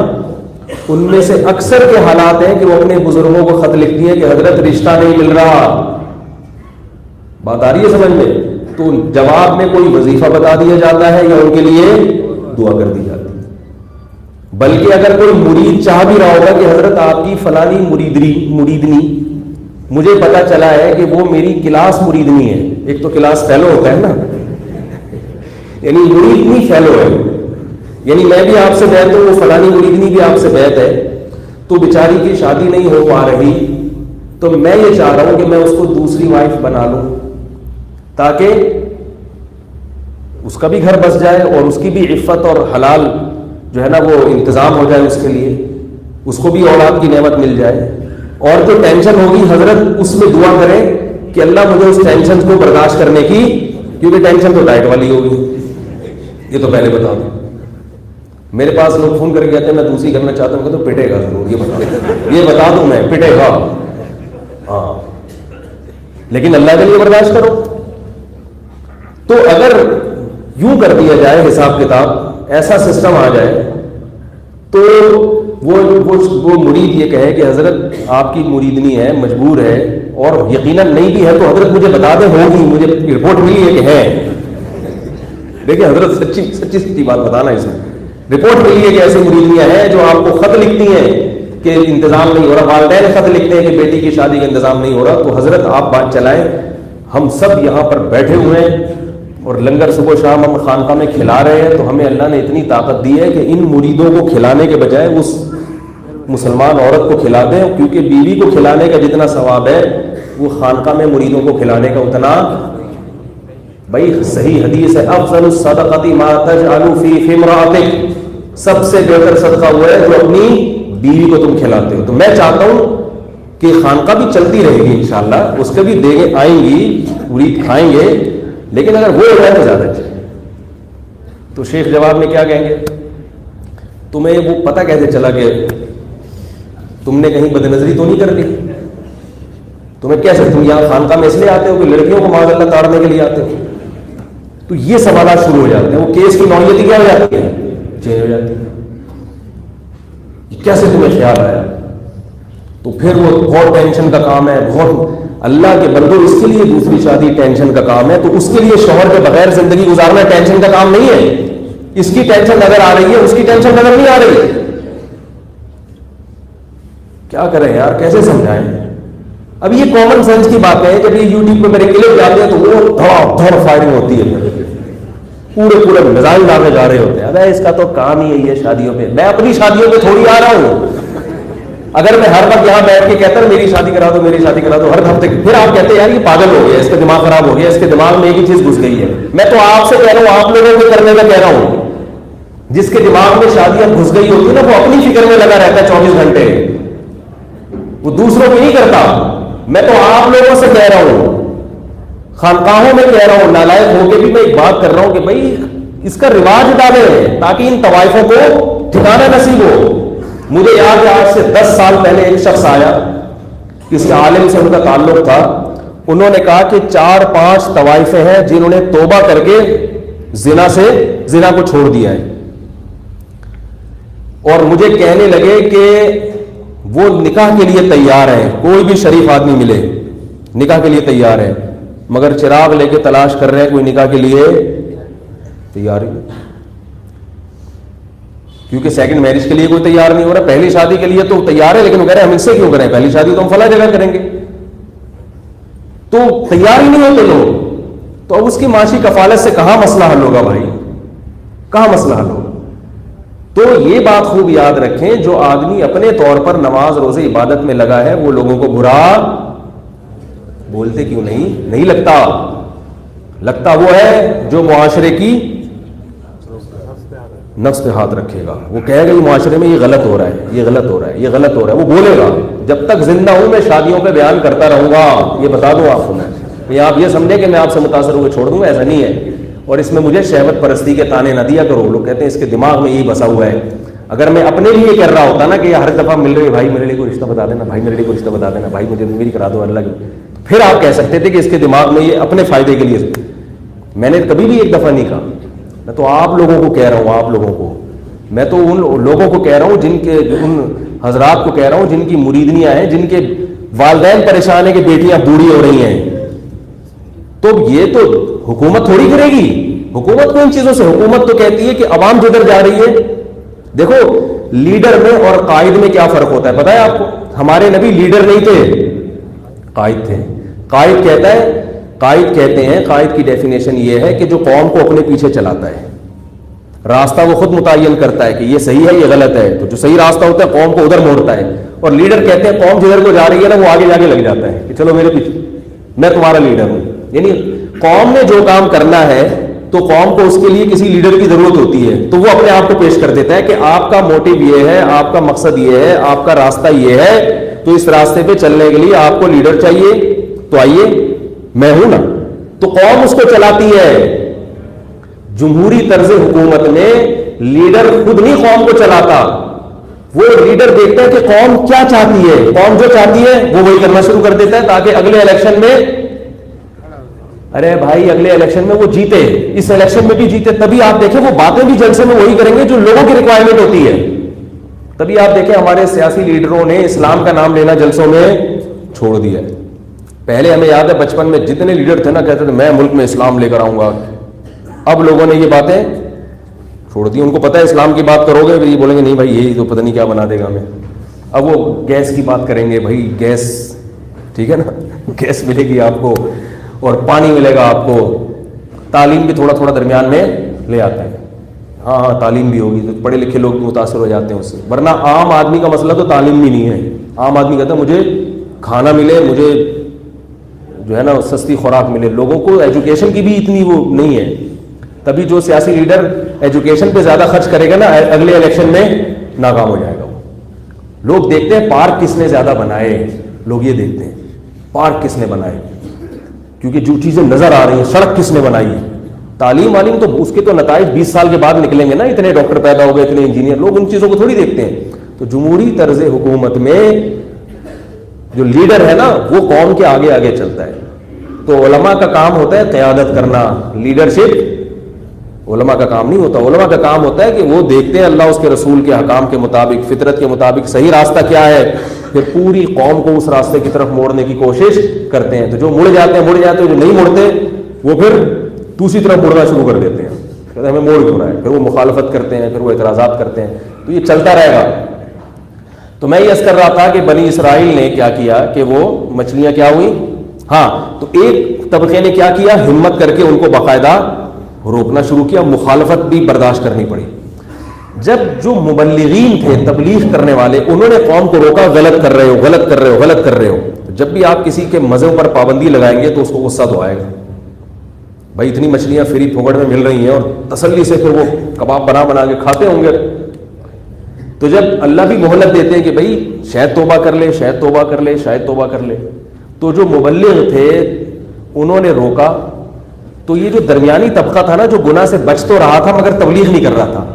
ان میں سے اکثر کے حالات ہیں کہ وہ اپنے بزرگوں کو خط لکھتی ہیں کہ حضرت رشتہ نہیں مل رہا۔ بات آ رہی ہے سمجھ میں؟ تو جواب میں کوئی وظیفہ بتا دیا جاتا ہے یا ان کے لیے دعا کر دی جاتی ہے۔ بلکہ اگر کوئی مرید چاہ بھی رہا ہوگا کہ حضرت آپ کی فلانی مریدنی مجھے پتا چلا ہے کہ وہ میری کلاس مریدنی ہے، ایک تو کلاس فیلو ہوتا ہے نا، یعنی مریدنی فیلو ہے، یعنی میں بھی آپ سے بیعت ہوں، وہ فلانی مریدنی بھی آپ سے بیعت ہے، تو بیچاری کی شادی نہیں ہو پا رہی، تو میں یہ چاہ رہا ہوں کہ میں اس کو دوسری وائف بنا لوں تاکہ اس کا بھی گھر بس جائے اور اس کی بھی عفت اور حلال جو ہے نا وہ انتظام ہو جائے، اس کے لیے اس کو بھی اولاد کی نعمت مل جائے، اور جو ٹینشن ہوگی حضرت اس میں دعا کرے کہ اللہ مجھے اس ٹینشن کو برداشت کرنے کی، کیونکہ ٹینشن تو ڈائٹ والی ہوگی، یہ تو پہلے بتا دوں۔ میرے پاس لوگ فون کر کے کہتے ہیں میں دوسری کرنا چاہتا ہوں، کہ تو پٹے گا ضرور، یہ بتا دوں میں، پٹے گا، ہاں، لیکن اللہ کے لیے برداشت کرو۔ تو اگر یوں کر دیا جائے حساب کتاب، ایسا سسٹم آ جائے، تو وہ مرید یہ کہے کہ حضرت آپ کی مریدنی ہے، مجبور ہے، اور یقیناً نہیں بھی ہے تو حضرت مجھے بتا دیں، ہوگی، مجھے رپورٹ ملی ہے کہ ہے۔ دیکھیں حضرت سچی بات بتانا، اس میں رپورٹ ملی ہے کہ ایسی مریدنیاں ہیں جو آپ کو خط لکھتی ہیں کہ انتظام نہیں ہو رہا، والدین خط لکھتے ہیں کہ بیٹی کی شادی کا انتظام نہیں ہو رہا، تو حضرت آپ بات چلائیں، ہم سب یہاں پر بیٹھے ہوئے ہیں اور لنگر صبح شام ہم خانقاہ میں کھلا رہے ہیں، تو ہمیں اللہ نے اتنی طاقت دی ہے کہ ان مریدوں کو کھلانے کے بجائے اس مسلمان عورت کو کھلا دیں، کیونکہ بیوی کو کھلانے کا جتنا ثواب ہے وہ خانقاہ میں مریدوں کو کھلانے کا اتنا۔ بھائی صحیح حدیث ہے، افضل الصدقۃ ما تجعل فی امرأتک، سب سے بہتر صدقہ وہ ہے جو اپنی بیوی کو تم کھلاتے ہو۔ تو میں چاہتا ہوں کہ خانقاہ بھی چلتی رہے گی انشاءاللہ، اس کے بھی دیگیں آئیں گی، مرید کھائیں گے، لیکن اگر وہ ہو جائے تو زیادہ اچھا۔ تو شیخ جواب میں کیا کہیں گے؟ تمہیں وہ پتہ کیسے چلا کہ تم نے کہیں بد نظری تو نہیں کر دی؟ تمہیں کیسے، تم یہاں خانقاہ میں اس لیے آتے ہو کہ لڑکیوں کو معاذ اللہ تاڑنے کے لیے آتے ہو؟ تو یہ سوالات شروع ہو جاتے ہیں، وہ کیس کی نوعیت کیا ہو جاتی ہے؟ چینج ہو جاتی ہے۔ کیسے تمہیں خیال آیا؟ تو پھر وہ بہت ٹینشن کا کام ہے، بہت اللہ کے بندو اس کے لیے دوسری شادی ٹینشن کا کام ہے، تو اس کے لیے شوہر کے بغیر زندگی گزارنا ٹینشن کا کام نہیں ہے. اس کی ٹینشن نظر آ رہی ہے، اس کی ٹینشن نظر نہیں آ رہی. کیا کریں یار، کیسے سمجھائیں؟ اب یہ کامن سینس کی باتیں ہیں. جب یہ یوٹیوب پہ میرے کلپ جاتے ہیں تو وہ دھڑا دھڑ فائرنگ ہوتی ہے، پورے میزائل ڈالے جا رہے ہوتے ہیں. ارے اس کا تو کام ہی یہی ہے شادیوں پہ. میں اپنی شادیوں پہ تھوڑی آ رہا ہوں. اگر میں ہر وقت یہاں بیٹھ کے کہتا ہوں میری شادی کرا دو میری شادی کرا دو ہر ہفتے، پھر آپ کہتے ہیں یار یہ پاگل ہو گیا، اس کا دماغ خراب ہو گیا، اس کے دماغ میں ایک ہی چیز گھس گئی ہے. میں تو آپ سے کہہ رہا ہوں، آپ لوگوں کو کرنے کا کہہ رہا ہوں. جس کے دماغ میں شادیاں گھس گئی ہوتی ہے نا، وہ اپنی فکر میں لگا رہتا ہے 24 گھنٹے، وہ دوسروں کو نہیں کرتا. میں تو آپ لوگوں سے کہہ رہا ہوں، خانقاہوں میں کہہ رہا ہوں، نالائق ہو کے بھی میں ایک بات کر رہا ہوں کہ بھائی اس کا رواج ڈالیں تاکہ ان طوائفوں کو ٹھکانا نصیب ہو. مجھے یاد ہے آج سے 10 سال پہلے ایک شخص آیا، کسی عالم سے ان کا تعلق تھا. انہوں نے کہا کہ 4-5 طوائفیں ہیں جنہوں نے توبہ کر کے زنا کو چھوڑ دیا ہے. اور مجھے کہنے لگے کہ وہ نکاح کے لیے تیار ہیں، کوئی بھی شریف آدمی ملے نکاح کے لیے تیار ہے، مگر چراغ لے کے تلاش کر رہے ہیں، کوئی نکاح کے لیے تیار ہی نہیں. کیونکہ سیکنڈ میرج کے لیے کوئی تیار نہیں ہو رہا. پہلی شادی کے لیے تو تیار ہے لیکن وہ کہہ رہے ہیں ہم اس سے کیوں کریں، پہلی شادی تو ہم فلاں جگہ کریں گے. تو تیار ہی نہیں ہوتے لوگ. تو اب اس کی معاشی کفالت سے کہاں مسئلہ حل ہوگا بھائی، کہاں مسئلہ حل ہوگا؟ تو یہ بات خوب یاد رکھیں، جو آدمی اپنے طور پر نماز روزے عبادت میں لگا ہے وہ لوگوں کو برا بولتے کیوں نہیں لگتا وہ ہے جو معاشرے کی نفس پہ ہاتھ رکھے گا. وہ کہے گا یہ معاشرے میں یہ غلط ہو رہا ہے، یہ غلط ہو رہا ہے، یہ غلط ہو رہا ہے. وہ بولے گا. جب تک زندہ ہوں میں شادیوں پہ بیان کرتا رہوں گا. یہ بتا دوں آپ کو میں آپ یہ سمجھیں کہ میں آپ سے متاثر ہو کے چھوڑ دوں گا، ایسا نہیں ہے. اور اس میں مجھے شہوت پرستی کے تانے نہ دیا کرو. لوگ کہتے ہیں اس کے دماغ میں یہی بسا ہوا ہے. اگر میں اپنے لیے کر رہا ہوتا نا کہ ہر دفعہ مل رہے بھائی میرے لیے کوئی رشتہ بتا دینا، بھائی میرے لیے کوئی رشتہ بتا دینا، بھائی مجھے میری کرا دو اللہ کی، پھر آپ کہہ سکتے تھے کہ اس کے دماغ میں یہ اپنے فائدے کے لیے. میں نے کبھی بھی ایک دفعہ نہیں کہا. میں تو آپ لوگوں کو کہہ رہا ہوں، آپ لوگوں کو، میں تو ان لوگوں کو کہہ رہا ہوں جن کے، ان حضرات کو کہہ رہا ہوں جن کی مریدنیاں ہیں، جن کے والدین پریشان ہیں کہ بیٹیاں بوڑھی ہو رہی ہیں. تو یہ تو حکومت تھوڑی کرے گی. حکومت کو ان چیزوں سے، حکومت تو کہتی ہے کہ عوام جدھر جا رہی ہے. دیکھو لیڈر میں اور قائد میں کیا فرق ہوتا ہے پتہ ہے آپ کو؟ ہمارے نبی لیڈر نہیں تھے، قائد تھے. قائد کہتے ہیں، قائد کی ڈیفینیشن یہ ہے کہ جو قوم کو اپنے پیچھے چلاتا ہے، راستہ وہ خود متعین کرتا ہے کہ یہ صحیح ہے یہ غلط ہے. تو جو صحیح راستہ ہوتا ہے قوم کو ادھر موڑتا ہے. اور لیڈر کہتے ہیں قوم جدھر کو جا رہی ہے نا وہ آگے جا کے لگ جاتا ہے کہ چلو میرے پیچھے، میں تمہارا لیڈر ہوں. یعنی قوم نے جو کام کرنا ہے تو قوم کو اس کے لیے کسی لیڈر کی ضرورت ہوتی ہے، تو وہ اپنے آپ کو پیش کر دیتا ہے کہ آپ کا موٹیو یہ ہے، آپ کا مقصد یہ ہے، آپ کا راستہ یہ ہے، تو اس راستے پہ چلنے کے لیے آپ کو لیڈر چاہیے. تو آئیے میں ہوں نا. تو قوم اس کو چلاتی ہے. جمہوری طرز حکومت میں لیڈر خود نہیں قوم کو چلاتا. وہ لیڈر دیکھتا ہے کہ قوم کیا چاہتی ہے، قوم جو چاہتی ہے وہ وہی کرنا شروع کر دیتا ہے تاکہ اگلے الیکشن میں، ارے بھائی اگلے الیکشن میں وہ جیتے، اس الیکشن میں بھی جیتے. تبھی آپ دیکھیں وہ باتیں بھی جلسے میں وہی کریں گے جو لوگوں کی ریکوائرمنٹ ہوتی ہے. تبھی آپ دیکھیں ہمارے سیاسی لیڈروں نے اسلام کا نام لینا جلسوں میں چھوڑ دیا ہے. پہلے ہمیں یاد ہے بچپن میں جتنے لیڈر تھے نا کہتے تھے میں ملک میں اسلام لے کر آؤں گا. اب لوگوں نے یہ باتیں چھوڑ دی. ان کو پتہ ہے اسلام کی بات کرو گے یہ بولیں گے نہیں بھائی یہی تو پتہ نہیں کیا بنا دے گا ہمیں. اب وہ گیس کی بات کریں گے، بھائی گیس ٹھیک ہے نا، گیس ملے گی آپ کو اور پانی ملے گا آپ کو. تعلیم بھی تھوڑا تھوڑا درمیان میں لے آتا ہے. ہاں تعلیم بھی ہوگی تو پڑھے لکھے لوگ متاثر ہو جاتے ہیں اس سے، ورنہ عام آدمی کا مسئلہ تو تعلیم بھی نہیں ہے. عام آدمی کہتا ہے مجھے کھانا ملے، مجھے جو ہے نا سستی خوراک ملے. لوگوں کو ایجوکیشن کی بھی اتنی وہ نہیں ہے. تبھی جو سیاسی لیڈر ایجوکیشن پہ زیادہ خرچ کرے گا نا اگلے الیکشن میں ناکام ہو جائے گا. لوگ دیکھتے ہیں پارک کس نے زیادہ بنائے، لوگ یہ دیکھتے ہیں پارک کس نے بنائے، کیونکہ جو چیزیں نظر آ رہی ہیں، سڑک کس نے بنائی ہے. تعلیم والیم تو اس کے تو نتائج 20 سال کے بعد نکلیں گے نا، اتنے ڈاکٹر پیدا ہو گئے، اتنے انجینئر. لوگ ان چیزوں کو تھوڑی دیکھتے ہیں. تو جمہوری طرز حکومت میں جو لیڈر ہے نا وہ قوم کے آگے آگے چلتا ہے. تو علماء کا کام ہوتا ہے قیادت کرنا، لیڈرشپ علماء کا کام نہیں ہوتا. علماء کا کام ہوتا ہے کہ وہ دیکھتے ہیں اللہ اس کے رسول کے حکام کے مطابق، فطرت کے مطابق صحیح راستہ کیا ہے، پھر پوری قوم کو اس راستے کی طرف موڑنے کی کوشش کرتے ہیں. تو جو مڑ جاتے ہیں, جو نہیں مڑتے وہ پھر دوسری طرف مڑنا شروع کر دیتے ہیں, کہتے ہیں ہمیں موڑ کیوں رہا ہے, پھر وہ مخالفت کرتے ہیں, پھر وہ اعتراضات کرتے ہیں. تو یہ چلتا رہے گا. تو میں یہ عرض کر رہا تھا کہ بنی اسرائیل نے کیا کیا کہ وہ مچھلیاں کیا ہوئی, ہاں تو ایک طبقے نے کیا کیا, ہمت کر کے ان کو باقاعدہ روکنا شروع کیا, مخالفت بھی برداشت کرنی پڑی. جب جو مبلغین تھے, تبلیغ کرنے والے, انہوں نے قوم کو روکا, غلط کر رہے ہو, غلط کر رہے ہو, غلط کر رہے ہو. جب بھی آپ کسی کے مذہب پر پابندی لگائیں گے تو اس کو غصہ تو آئے گا, بھائی اتنی مچھلیاں فری پھوکٹ میں مل رہی ہیں اور تسلی سے پھر وہ کباب بنا کے کھاتے ہوں گے. تو جب اللہ بھی مہلت دیتے ہیں کہ بھائی شاید توبہ کر لے, شاید توبہ کر لے, شاید توبہ کر لے, تو جو مبلغ تھے انہوں نے روکا. تو یہ جو درمیانی طبقہ تھا نا, جو گناہ سے بچ تو رہا تھا مگر تبلیغ نہیں کر رہا تھا,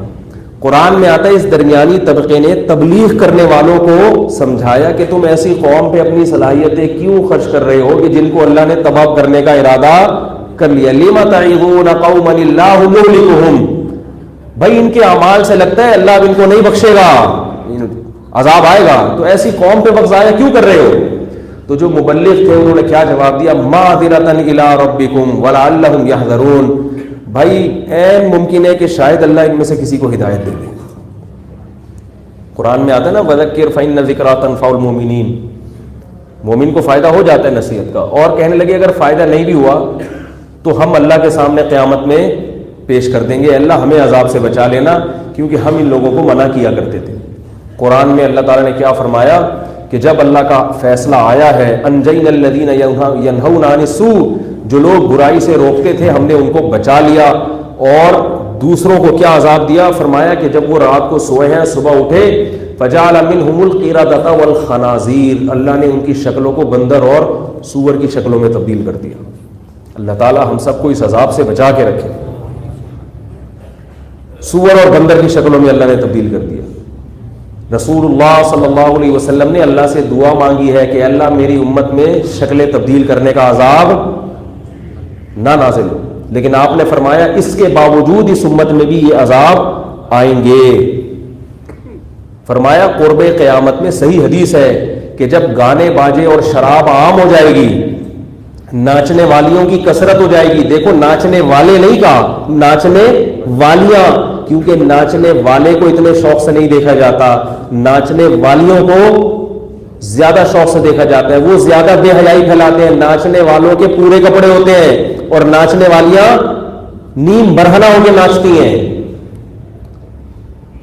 قرآن میں آتا ہے اس درمیانی طبقے نے تبلیغ کرنے والوں کو سمجھایا کہ تم ایسی قوم پہ اپنی صلاحیتیں کیوں خرچ کر رہے ہو کہ جن کو اللہ نے تباہ کرنے کا ارادہ کر لیا. لِمَ تَعِظُونَ قَوْمًا اللَّهُ مُهْلِكُهُمْ, بھائی ان کے اعمال سے لگتا ہے اللہ اب ان کو نہیں بخشے گا, عذاب آئے گا, تو ایسی قوم پہ وقت ضائع کیوں کر رہے ہو. تو جو مبلغ تھے انہوں نے کیا جواب دیا, مَعْذِرَةً إِلَىٰ رَبِّكُمْ وَلَعَلَّهُمْ يَحْذَرُونَ, بھائی عین ممکن ہے کہ شاید اللہ ان میں سے کسی کو ہدایت دے دے. قرآن میں آتا ہے نا وَذَكِّرْ فَإِنَّ الذِّكْرَىٰ تَنفَعُ الْمُؤْمِنِينَ, مومن کو فائدہ ہو جاتا ہے نصیحت کا. اور کہنے لگے اگر فائدہ نہیں بھی ہوا تو ہم اللہ کے سامنے قیامت میں پیش کر دیں گے, اللہ ہمیں عذاب سے بچا لینا, کیونکہ ہم ان لوگوں کو منع کیا کرتے تھے. قرآن میں اللہ تعالیٰ نے کیا فرمایا کہ جب اللہ کا فیصلہ آیا ہے, انجینا الذین ینہون عن السوء, جو لوگ برائی سے روکتے تھے ہم نے ان کو بچا لیا. اور دوسروں کو کیا عذاب دیا, فرمایا کہ جب وہ رات کو سوئے ہیں صبح اٹھے, فجعل منہم القردۃ والخنازیر, اللہ نے ان کی شکلوں کو بندر اور سور کی شکلوں میں تبدیل کر دیا. اللہ تعالیٰ ہم سب کو اس عذاب سے بچا کے رکھے. سور اور بندر کی شکلوں میں اللہ نے تبدیل کر دیا. رسول اللہ صلی اللہ علیہ وسلم نے اللہ سے دعا مانگی ہے کہ اللہ میری امت میں شکلیں تبدیل کرنے کا عذاب نہ نازل ہو, لیکن آپ نے فرمایا اس کے باوجود اس امت میں بھی یہ عذاب آئیں گے. فرمایا قرب قیامت میں صحیح حدیث ہے کہ جب گانے باجے اور شراب عام ہو جائے گی, ناچنے والیوں کی کثرت ہو جائے گی. دیکھو ناچنے والے نہیں کہا, ناچنے والیاں, کیونکہ ناچنے والے کو اتنے شوق سے نہیں دیکھا جاتا, ناچنے والیوں کو زیادہ شوق سے دیکھا جاتا ہے. وہ زیادہ بے حیائی پھیلاتے ہیں, ناچنے والوں کے پورے کپڑے ہوتے ہیں اور ناچنے والیاں نیم برہنہ ہو کے ناچتی ہیں.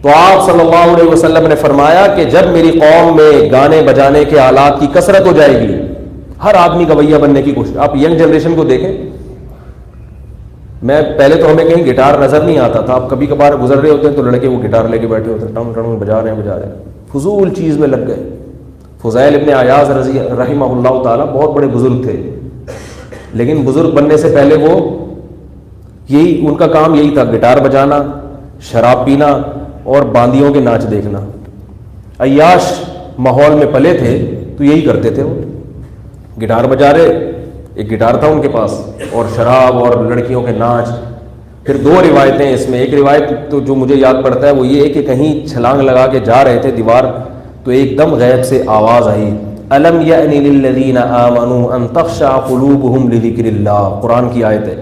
تو آپ صلی اللہ علیہ وسلم نے فرمایا کہ جب میری قوم میں گانے بجانے کے آلات کی کثرت ہو جائے گی, ہر آدمی گویہ بننے کی کوشش. آپ ینگ جنریشن کو دیکھیں, میں پہلے تو ہمیں کہیں گٹار نظر نہیں آتا تھا, آپ کبھی کبھار گزر رہے ہوتے ہیں تو لڑکے وہ گٹار لے کے بیٹھے ہوتے ہیں, ٹنگ ٹنگ بجا رہے ہیں, فضول چیز میں لگ گئے. فضیل ابن عیاض رحمہ اللہ تعالیٰ بہت بڑے بزرگ تھے, لیکن بزرگ بننے سے پہلے وہ یہی ان کا کام یہی تھا, گٹار بجانا, شراب پینا اور باندیوں کے ناچ دیکھنا. عیاش ماحول میں پلے تھے تو یہی کرتے تھے. وہ گٹار بجا رہے, ایک گٹار تھا ان کے پاس, اور شراب اور لڑکیوں کے ناچ. پھر دو روایتیں اس میں, ایک روایت تو جو مجھے یاد پڑتا ہے وہ یہ ہے کہ کہیں چھلانگ لگا کے جا رہے تھے دیوار, تو ایک دم غیب سے آواز آئی, الم یأن للذین آمنوا ان تخشع قلوبہم لذکر اللہ. قرآن کی آیت ہے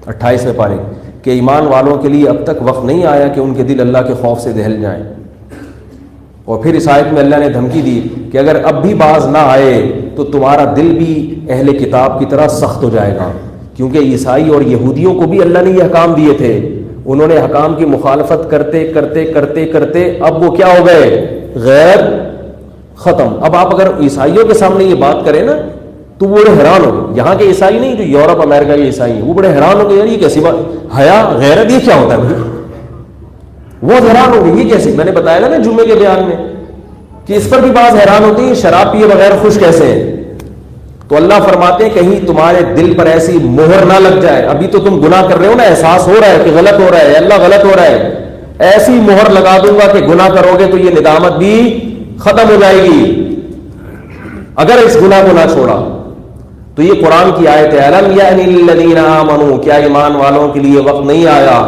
28ویں پارے, کہ ایمان والوں کے لیے اب تک وقت نہیں آیا کہ ان کے دل اللہ کے خوف سے دہل جائیں. اور پھر اس آیت میں اللہ نے دھمکی دی کہ اگر اب بھی باز نہ آئے تو تمہارا دل بھی اہل کتاب کی طرح سخت ہو جائے گا, کیونکہ عیسائی اور یہودیوں کو بھی اللہ نے یہ حکام دیے تھے. انہوں نے حکام کی مخالفت کرتے کرتے کرتے کرتے اب وہ کیا ہو گئے, غیر ختم. اب آپ اگر عیسائیوں کے سامنے یہ بات کریں نا تو وہ بڑے حیران ہو گئے. یہاں کے عیسائی نہیں, جو یورپ امریکہ کے عیسائی ہیں, وہ بڑے حیران ہو گئے, یار یہ کیسی بات, حیا غیرت یہ کیا ہوتا ہے بھائی. وہ حیران ہو گئے, یہ کیسے. میں نے بتایا نا جمعے کے بیان میں کہ اس پر بھی بعض حیران ہوتے ہیں, شراب پیے بغیر خوش کیسے ہیں. تو اللہ فرماتے ہیں کہیں تمہارے دل پر ایسی مہر نہ لگ جائے, ابھی تو تم گناہ کر رہے ہو نا, احساس ہو رہا ہے کہ غلط ہو رہا ہے, اللہ غلط ہو رہا ہے, ایسی مہر لگا دوں گا کہ گناہ کرو گے تو یہ ندامت بھی ختم ہو جائے گی اگر اس گناہ کو نہ چھوڑا. تو یہ قرآن کی آیت ہے, الم یأن للذین آمنوا, کیا ایمان والوں کے لیے وقت نہیں آیا.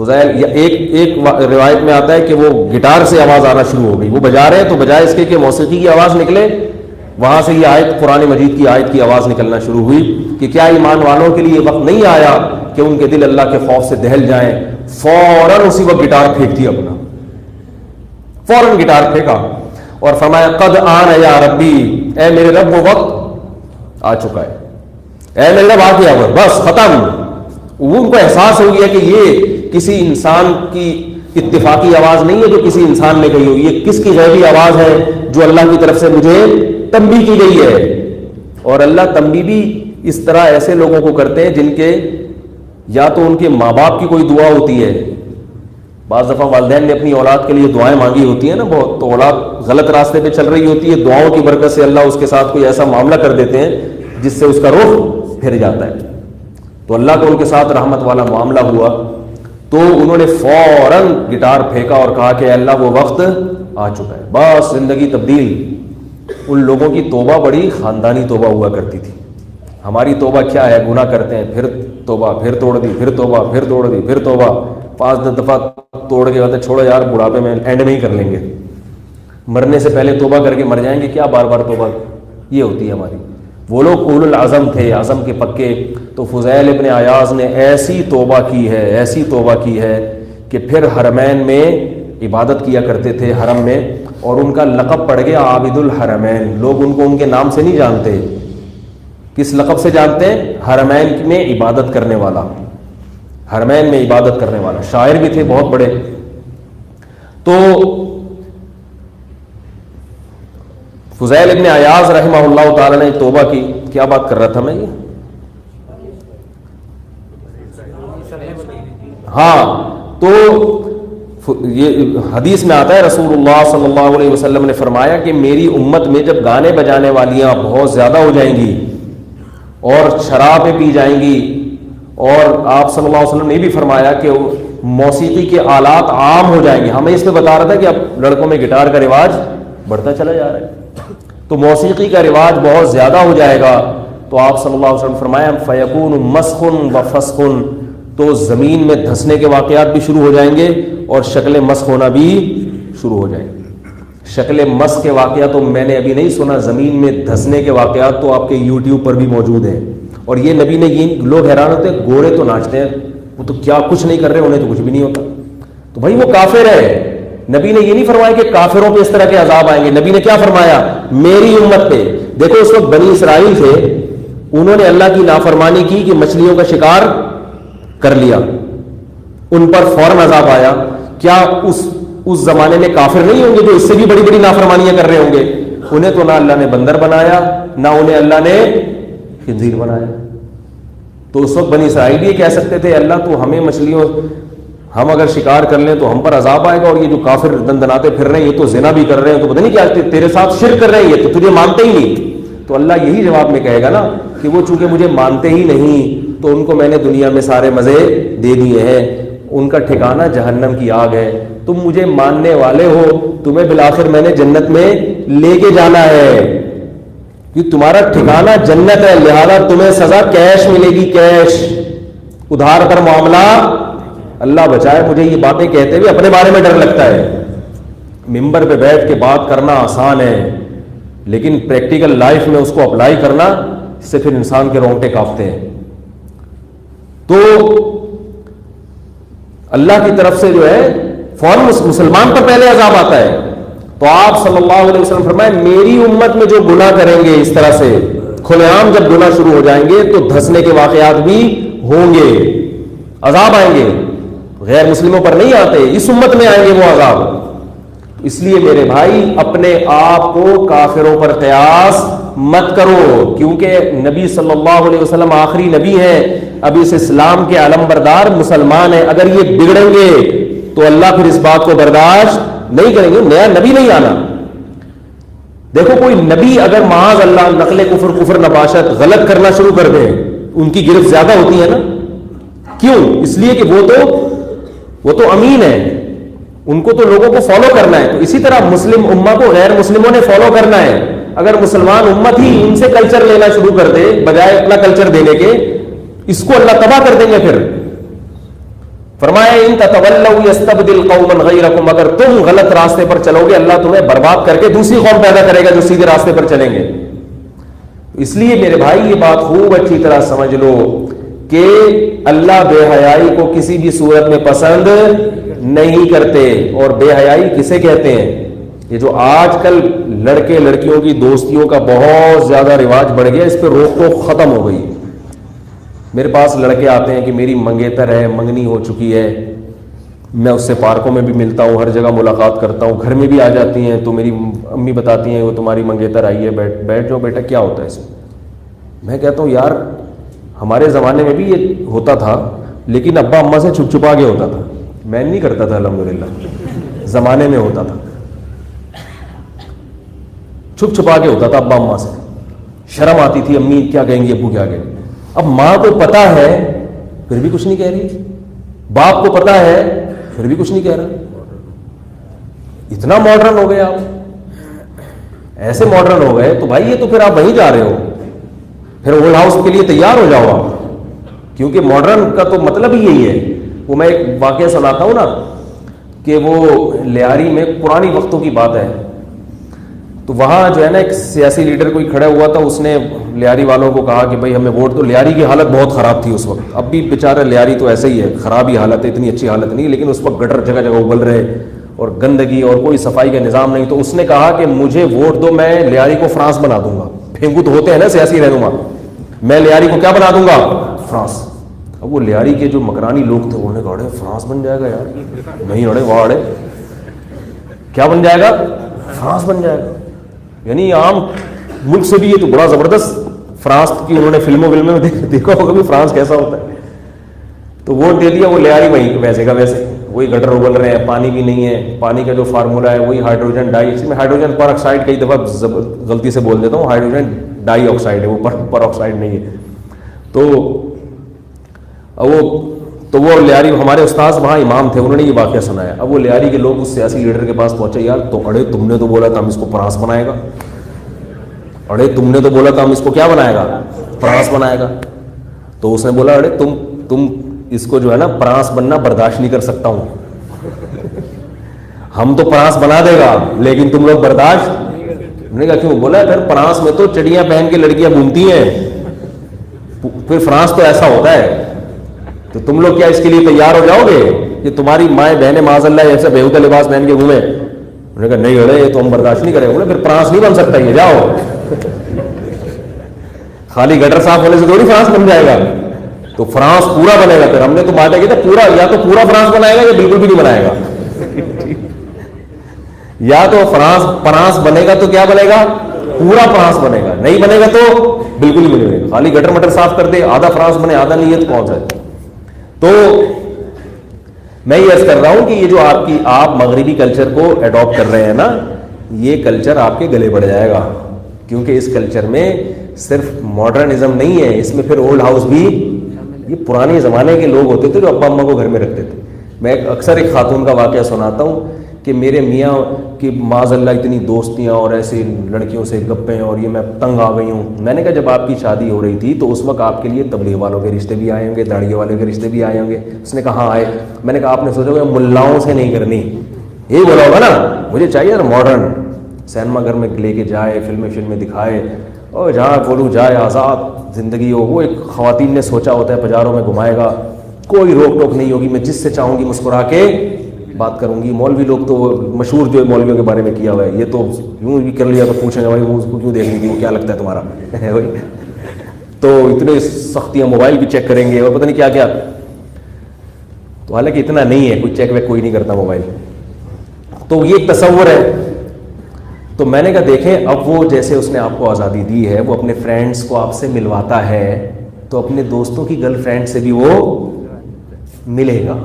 فضیل ایک روایت میں آتا ہے کہ وہ گٹار سے آواز آنا شروع ہو گئی, وہ بجا رہے ہیں تو بجائے اس کے کہ موسیقی کی آواز نکلے, وہاں سے یہ آیت قرآن مجید کی آیت کی آواز نکلنا شروع ہوئی کہ کیا ایمان والوں کے لیے یہ وقت نہیں آیا کہ ان کے دل اللہ کے خوف سے دہل جائیں. فوراً اسی وقت گٹار پھینک دیا اپنا, فوراً گٹار پھینکا اور فرمایا قد آن یا ربی, اے میرے رب وہ وقت آ چکا ہے, اے میرے رب آ گیا وہ, بس ختم. وہ ان کو احساس ہو گیا کہ یہ کسی انسان کی اتفاقی آواز نہیں ہے جو کسی انسان نے کہی ہوگی, یہ کس کی غیبی آواز ہے جو اللہ کی طرف سے مجھے تنبیہ کی گئی ہے. اور اللہ تنبیہ بھی اس طرح ایسے لوگوں کو کرتے ہیں جن کے یا تو ان کے ماں باپ کی کوئی دعا ہوتی ہے, بعض دفعہ والدین نے اپنی اولاد کے لیے دعائیں مانگی ہوتی ہیں نا بہت, تو اولاد غلط راستے پہ چل رہی ہوتی ہے, دعاؤں کی برکت سے اللہ اس کے ساتھ کوئی ایسا معاملہ کر دیتے ہیں جس سے اس کا رخ پھر جاتا ہے. تو اللہ کا ان کے ساتھ رحمت والا معاملہ ہوا تو انہوں نے فوراً گٹار پھینکا اور کہا کہ اللہ وہ وقت آ چکا ہے, بس زندگی تبدیل. ان لوگوں کی توبہ بڑی خاندانی توبہ ہوا کرتی تھی. ہماری توبہ کیا ہے, گناہ کرتے ہیں پھر توبہ, پھر توڑ دی, پھر توبہ, پھر توڑ دی, پھر توبہ, 5 دفعہ توڑ کے بعد چھوڑو یار بڑھاپے میں اینڈ میں ہی کر لیں گے, مرنے سے پہلے توبہ کر کے مر جائیں گے, کیا بار بار توبہ. یہ ہوتی ہے ہماری. وہ لوگ اولو العزم تھے, عزم کے پکے. تو فضیل ابن عیاض نے ایسی توبہ کی ہے, ایسی توبہ کی ہے کہ پھر حرمین میں عبادت کیا کرتے تھے, حرم میں, اور ان کا لقب پڑ گیا عابد الحرمین. لوگ ان کو ان کے نام سے نہیں جانتے, کس لقب سے جانتے ہیں؟ حرمین میں عبادت کرنے والا, حرمین میں عبادت کرنے والا. شاعر بھی تھے بہت بڑے. تو فضیل ابن عیاض رحمہ اللہ تعالی نے توبہ کی. کیا بات کر رہا تھا میں, یہ ہاں, تو یہ حدیث میں آتا ہے رسول اللہ صلی اللہ علیہ وسلم نے فرمایا کہ میری امت میں جب گانے بجانے والیاں بہت زیادہ ہو جائیں گی اور شرابیں پی جائیں گی, اور آپ صلی اللہ علیہ وسلم نے بھی فرمایا کہ موسیقی کے آلات عام ہو جائیں گے. ہمیں اس میں بتا رہا تھا کہ اب لڑکوں میں گٹار کا رواج بڑھتا چلا جا رہا ہے, تو موسیقی کا رواج بہت زیادہ ہو جائے گا. تو آپ صلی اللہ علیہ وسلم فرمایا فیکون مسخ و فسخ, تو زمین میں دھسنے کے واقعات بھی شروع ہو جائیں گے اور شکل مسخ ہونا بھی شروع ہو جائیں گے. شکل مسخ کے واقعات تو میں نے ابھی نہیں سنا, زمین میں دھسنے کے واقعات تو آپ کے یوٹیوب پر بھی موجود ہیں. اور یہ نبی نے, یہ لوگ حیران ہوتے ہیں گورے تو ناچتے ہیں, وہ تو کیا کچھ نہیں کر رہے, انہیں تو کچھ بھی نہیں ہوتا. تو بھائی وہ کافر ہے. نبی نے یہ نہیں فرمایا کہ کافروں پہ اس طرح کے عذاب آئیں گے. نبی نے کیا فرمایا, میری امت پہ. دیکھو اس وقت بنی اسرائیل تھے, انہوں نے اللہ کی نافرمانی کی کہ مچھلیوں کا شکار کر لیا, ان پر فوراً عذاب آیا. کیا اس زمانے میں کافر نہیں ہوں گے جو اس سے بھی بڑی بڑی نافرمانیاں کر رہے ہوں گے؟ انہیں تو نہ اللہ نے بندر بنایا, نہ انہیں اللہ نے خنزیر بنایا. تو اس وقت بنی اسرائیل یہ کہہ سکتے تھے اللہ تو ہمیں مچھلیوں, ہم اگر شکار کر لیں تو ہم پر عذاب آئے گا, اور یہ جو کافر دندناتے پھر رہے ہیں یہ تو زنا بھی کر رہے ہیں, تو پتہ نہیں کیا تیرے ساتھ شرک کر رہے ہیں, یہ تو تجھے مانتے ہی نہیں. تو اللہ یہی جواب میں کہے گا نا کہ وہ چونکہ مجھے مانتے ہی نہیں تو ان کو میں نے دنیا میں سارے مزے دے دیے ہیں, ان کا ٹھکانہ جہنم کی آگ ہے. تم مجھے ماننے والے ہو, تمہیں بالآخر میں نے جنت میں لے کے جانا ہے, کہ تمہارا ٹھکانہ جنت ہے, لہذا تمہیں سزا کیش ملے گی, کیش, ادھار کر معاملہ. اللہ بچائے, مجھے یہ باتیں کہتے ہوئے اپنے بارے میں ڈر لگتا ہے. ممبر پہ بیٹھ کے بات کرنا آسان ہے, لیکن پریکٹیکل لائف میں اس کو اپلائی کرنا, اس سے پھر انسان کے رونگٹے کانپتے ہیں. تو اللہ کی طرف سے جو ہے فوراً مسلمان پر پہلے عذاب آتا ہے. تو آپ صلی اللہ علیہ وسلم فرمائے میری امت میں جو گناہ کریں گے اس طرح سے کھلے عام, جب گناہ شروع ہو جائیں گے تو دھسنے کے واقعات بھی ہوں گے, عذاب آئیں گے. غیر مسلموں پر نہیں آتے, اس امت میں آئیں گے وہ عذاب. اس لیے میرے بھائی اپنے آپ کو کافروں پر قیاس مت کرو, کیونکہ نبی صلی اللہ علیہ وسلم آخری نبی ہیں, اب اس اسلام کے علم بردار مسلمان ہیں. اگر یہ بگڑیں گے تو اللہ پھر اس بات کو برداشت نہیں کریں گے, نیا نبی نہیں آنا. دیکھو کوئی نبی اگر معاذ اللہ نقل کفر نباشت غلط کرنا شروع کر دیں, ان کی گرفت زیادہ ہوتی ہے نا. کیوں؟ اس لیے کہ وہ تو امین ہے, ان کو تو لوگوں کو فالو کرنا ہے. تو اسی طرح مسلم امہ کو غیر مسلموں نے فالو کرنا ہے. اگر مسلمان امت ہی ان سے کلچر لینا شروع کر دے بجائے اپنا کلچر دینے کے, اس کو اللہ تباہ کر دیں گے. فرمایا ان تتولوا یستبدل قوما غیرکم، اگر تم غلط راستے پر چلو گے اللہ تمہیں برباد کر کے دوسری قوم پیدا کرے گا جو سیدھے راستے پر چلیں گے. اس لیے میرے بھائی یہ بات خوب اچھی طرح سمجھ لو کہ اللہ بے حیائی کو کسی بھی صورت میں پسند نہیں کرتے. اور بے حیائی کسے کہتے ہیں؟ یہ جو آج کل لڑکے لڑکیوں کی دوستیوں کا بہت زیادہ رواج بڑھ گیا، اس پہ روک ٹوک ختم ہو گئی. میرے پاس لڑکے آتے ہیں کہ میری منگیتر ہے، منگنی ہو چکی ہے، میں اس سے پارکوں میں بھی ملتا ہوں، ہر جگہ ملاقات کرتا ہوں، گھر میں بھی آ جاتی ہیں تو میری امی بتاتی ہیں وہ تمہاری منگیتر آئی ہے، بیٹھ جاؤ بیٹا، کیا ہوتا ہے اس میں؟ میں کہتا ہوں یار ہمارے زمانے میں بھی یہ ہوتا تھا، لیکن ابا اماں سے چھپ چھپا کے ہوتا تھا، میں نہیں کرتا تھا، الحمدللہ زمانے میں ہوتا تھا، چھپ چھپا کے ہوتا تھا ابا اماں سے، شرم آتی تھی، امی کیا کہیں گی، ابو کیا کہیں گے. اب ماں کو پتا ہے پھر بھی کچھ نہیں کہہ رہی، باپ کو پتا ہے پھر بھی کچھ نہیں کہہ رہا. اتنا ماڈرن ہو گئے آپ، ایسے ماڈرن ہو گئے تو بھائی یہ تو پھر آپ وہیں جا رہے ہو، پھر اولڈ ہاؤس کے لیے تیار ہو جاؤ آپ، کیونکہ ماڈرن کا تو مطلب ہی یہی ہے. وہ میں ایک واقعہ سناتا ہوں نا کہ وہ لیاری میں پرانی وقتوں کی بات ہے، تو وہاں جو ہے نا ایک سیاسی لیڈر کوئی کھڑا ہوا تھا، اس نے لیاری والوں کو کہا کہ بھائی ہمیں ووٹ دو. لیاری کی حالت بہت خراب تھی اس وقت، اب بھی بیچارہ لیاری تو ایسے ہی ہے، خراب ہی حالت ہے، اتنی اچھی حالت نہیں، لیکن اس وقت گٹر جگہ جگہ ابل رہے اور گندگی اور کوئی صفائی کا نظام نہیں. تو اس نے کہا کہ مجھے ووٹ دو، میں لیاری کو فرانس بنا دوں گا. پھینکو تو ہوتے ہیں نا سیاسی رہنما، میں لیاری کو کیا بنا دوں گا؟ فرانس. اب وہ لیاری کے جو مکرانی لوگ تھے انہوں نے کہا فرانس بن جائے گا یار، نہیں اڑے واہ اڑے، کیا بن جائے گا؟ فرانس بن جائے گا. یعنی عام ملک سے بھی یہ تو بڑا زبردست، فرانس کی انہوں نے فلموں میں دیکھا ہوگا بھی فرانس کیسا ہوتا ہے. تو ووٹ دے دیا، وہ لیاری وہیں ویسے کا ویسے، وہی گٹر ابل رہے ہیں، پانی بھی نہیں ہے. پانی کا جو فارمولہ ہے وہی ہائیڈروجن ڈائی، اس میں ہائیڈروجن پر آکسائڈ کئی دفعہ غلطی سے بول دیتا ہوں، ہائیڈروجن ڈائی آکسائڈ ہے، وہ پر آکسائڈ نہیں ہے. تو وہ لیاری، ہمارے استاذ وہاں امام تھے، انہوں نے یہ واقعہ سنایا. اب وہ لیاری کے لوگ اس سیاسی لیڈر کے پاس پہنچے، یار تو اڑے تم نے تو بولا تھا ہم اس کو فرانس بنائے گا، اڑے تم نے تو بولا تھا ہم اس کو کیا بنائے گا؟ فرانس بنائے گا. تو اس نے بولا اڑے تم اس کو جو ہے نا فرانس بننا برداشت نہیں کر سکتا ہوں، ہم تو فرانس بنا دے گا لیکن تم لوگ برداشت. انہوں نے کہا کیوں؟ بولا پھر فرانس میں تو چڑیاں پہن کے لڑکیاں گھومتی ہیں، پھر فرانس تو ایسا ہوتا ہے، تو تم لوگ کیا اس کے لیے تیار ہو جاؤ گے کہ تمہاری مائیں بہنیں معاذ اللہ ایسے بیہودہ لباس پہن کے گھومے؟ انہوں نے کہا نہیں اڑے یہ تو ہم برداشت نہیں کریں گے. پھر فرانس نہیں بن سکتا یہ، جاؤ. خالی گٹر صاف ہونے سے تھوڑی فرانس بن جائے گا، تو فرانس پورا بنے گا. پھر ہم نے تو بات ہے کہ پورا، یا تو پورا فرانس بنائے گا یا بالکل بھی نہیں بنائے گا. یا تو فرانس بنے گا تو کیا بنے گا؟ پورا فرانس بنے گا، نہیں بنے گا تو بالکل ہی بنے گا. خالی گٹر مٹر صاف کر دے، آدھا فرانس بنے آدھا نہیں ہے تو پہنچ جائے. تو میں یہ عرض کر رہا ہوں کہ یہ جو آپ مغربی کلچر کو اڈاپٹ کر رہے ہیں نا، یہ کلچر آپ کے گلے پڑ جائے گا، کیونکہ اس کلچر میں صرف ماڈرنزم نہیں ہے، اس میں پھر اولڈ ہاؤس بھی. یہ پرانے زمانے کے لوگ ہوتے تھے جو ابا اماں کو گھر میں رکھتے تھے. میں اکثر ایک خاتون کا واقعہ سناتا ہوں کہ میرے میاں کی معاذ اللہ اتنی دوستیاں اور ایسے لڑکیوں سے گپیں، اور یہ میں تنگ آ گئی ہوں. میں نے کہا جب آپ کی شادی ہو رہی تھی تو اس وقت آپ کے لیے تبلیغ والوں کے رشتے بھی آئے ہوں گے، داڑھی والوں کے رشتے بھی آئے ہوں گے. اس نے کہا ہاں آئے. میں نے کہا آپ نے سوچا کہ ملاؤں سے نہیں کرنی، یہی بولا ہوگا نا، مجھے چاہیے نا ماڈرن، سینما گھر میں لے کے جائے، فلمیں دکھائے، اور جہاں بولوں جائے، آزاد زندگی ہو. وہ ایک خواتین نے سوچا ہوتا ہے بازاروں میں گھمائے گا، کوئی روک ٹوک نہیں ہوگی، میں جس سے چاہوں گی مسکرا کے بات کروں گی. مولوی لوگ تو مشہور جو مولویوں کے بارے میں کیا ہوا ہے، یہ تو یوں بھی کر لیا تو پوچھیں گے بھائی وہ اس کو کیوں دیکھ لی تھی، وہ کیا لگتا ہے تمہارا؟ تو اتنے سختیاں، موبائل بھی چیک کریں گے اور پتہ نہیں کیا کیا. تو حالانکہ اتنا نہیں ہے، کوئی چیک ویک کوئی نہیں کرتا موبائل. تو یہ ایک تصور ہے. تو میں نے کہا دیکھیں اب وہ جیسے اس نے آپ کو آزادی دی ہے، وہ اپنے فرینڈس کو آپ سے ملواتا ہے، تو اپنے دوستوں کی گرل فرینڈ سے بھی وہ ملے گا.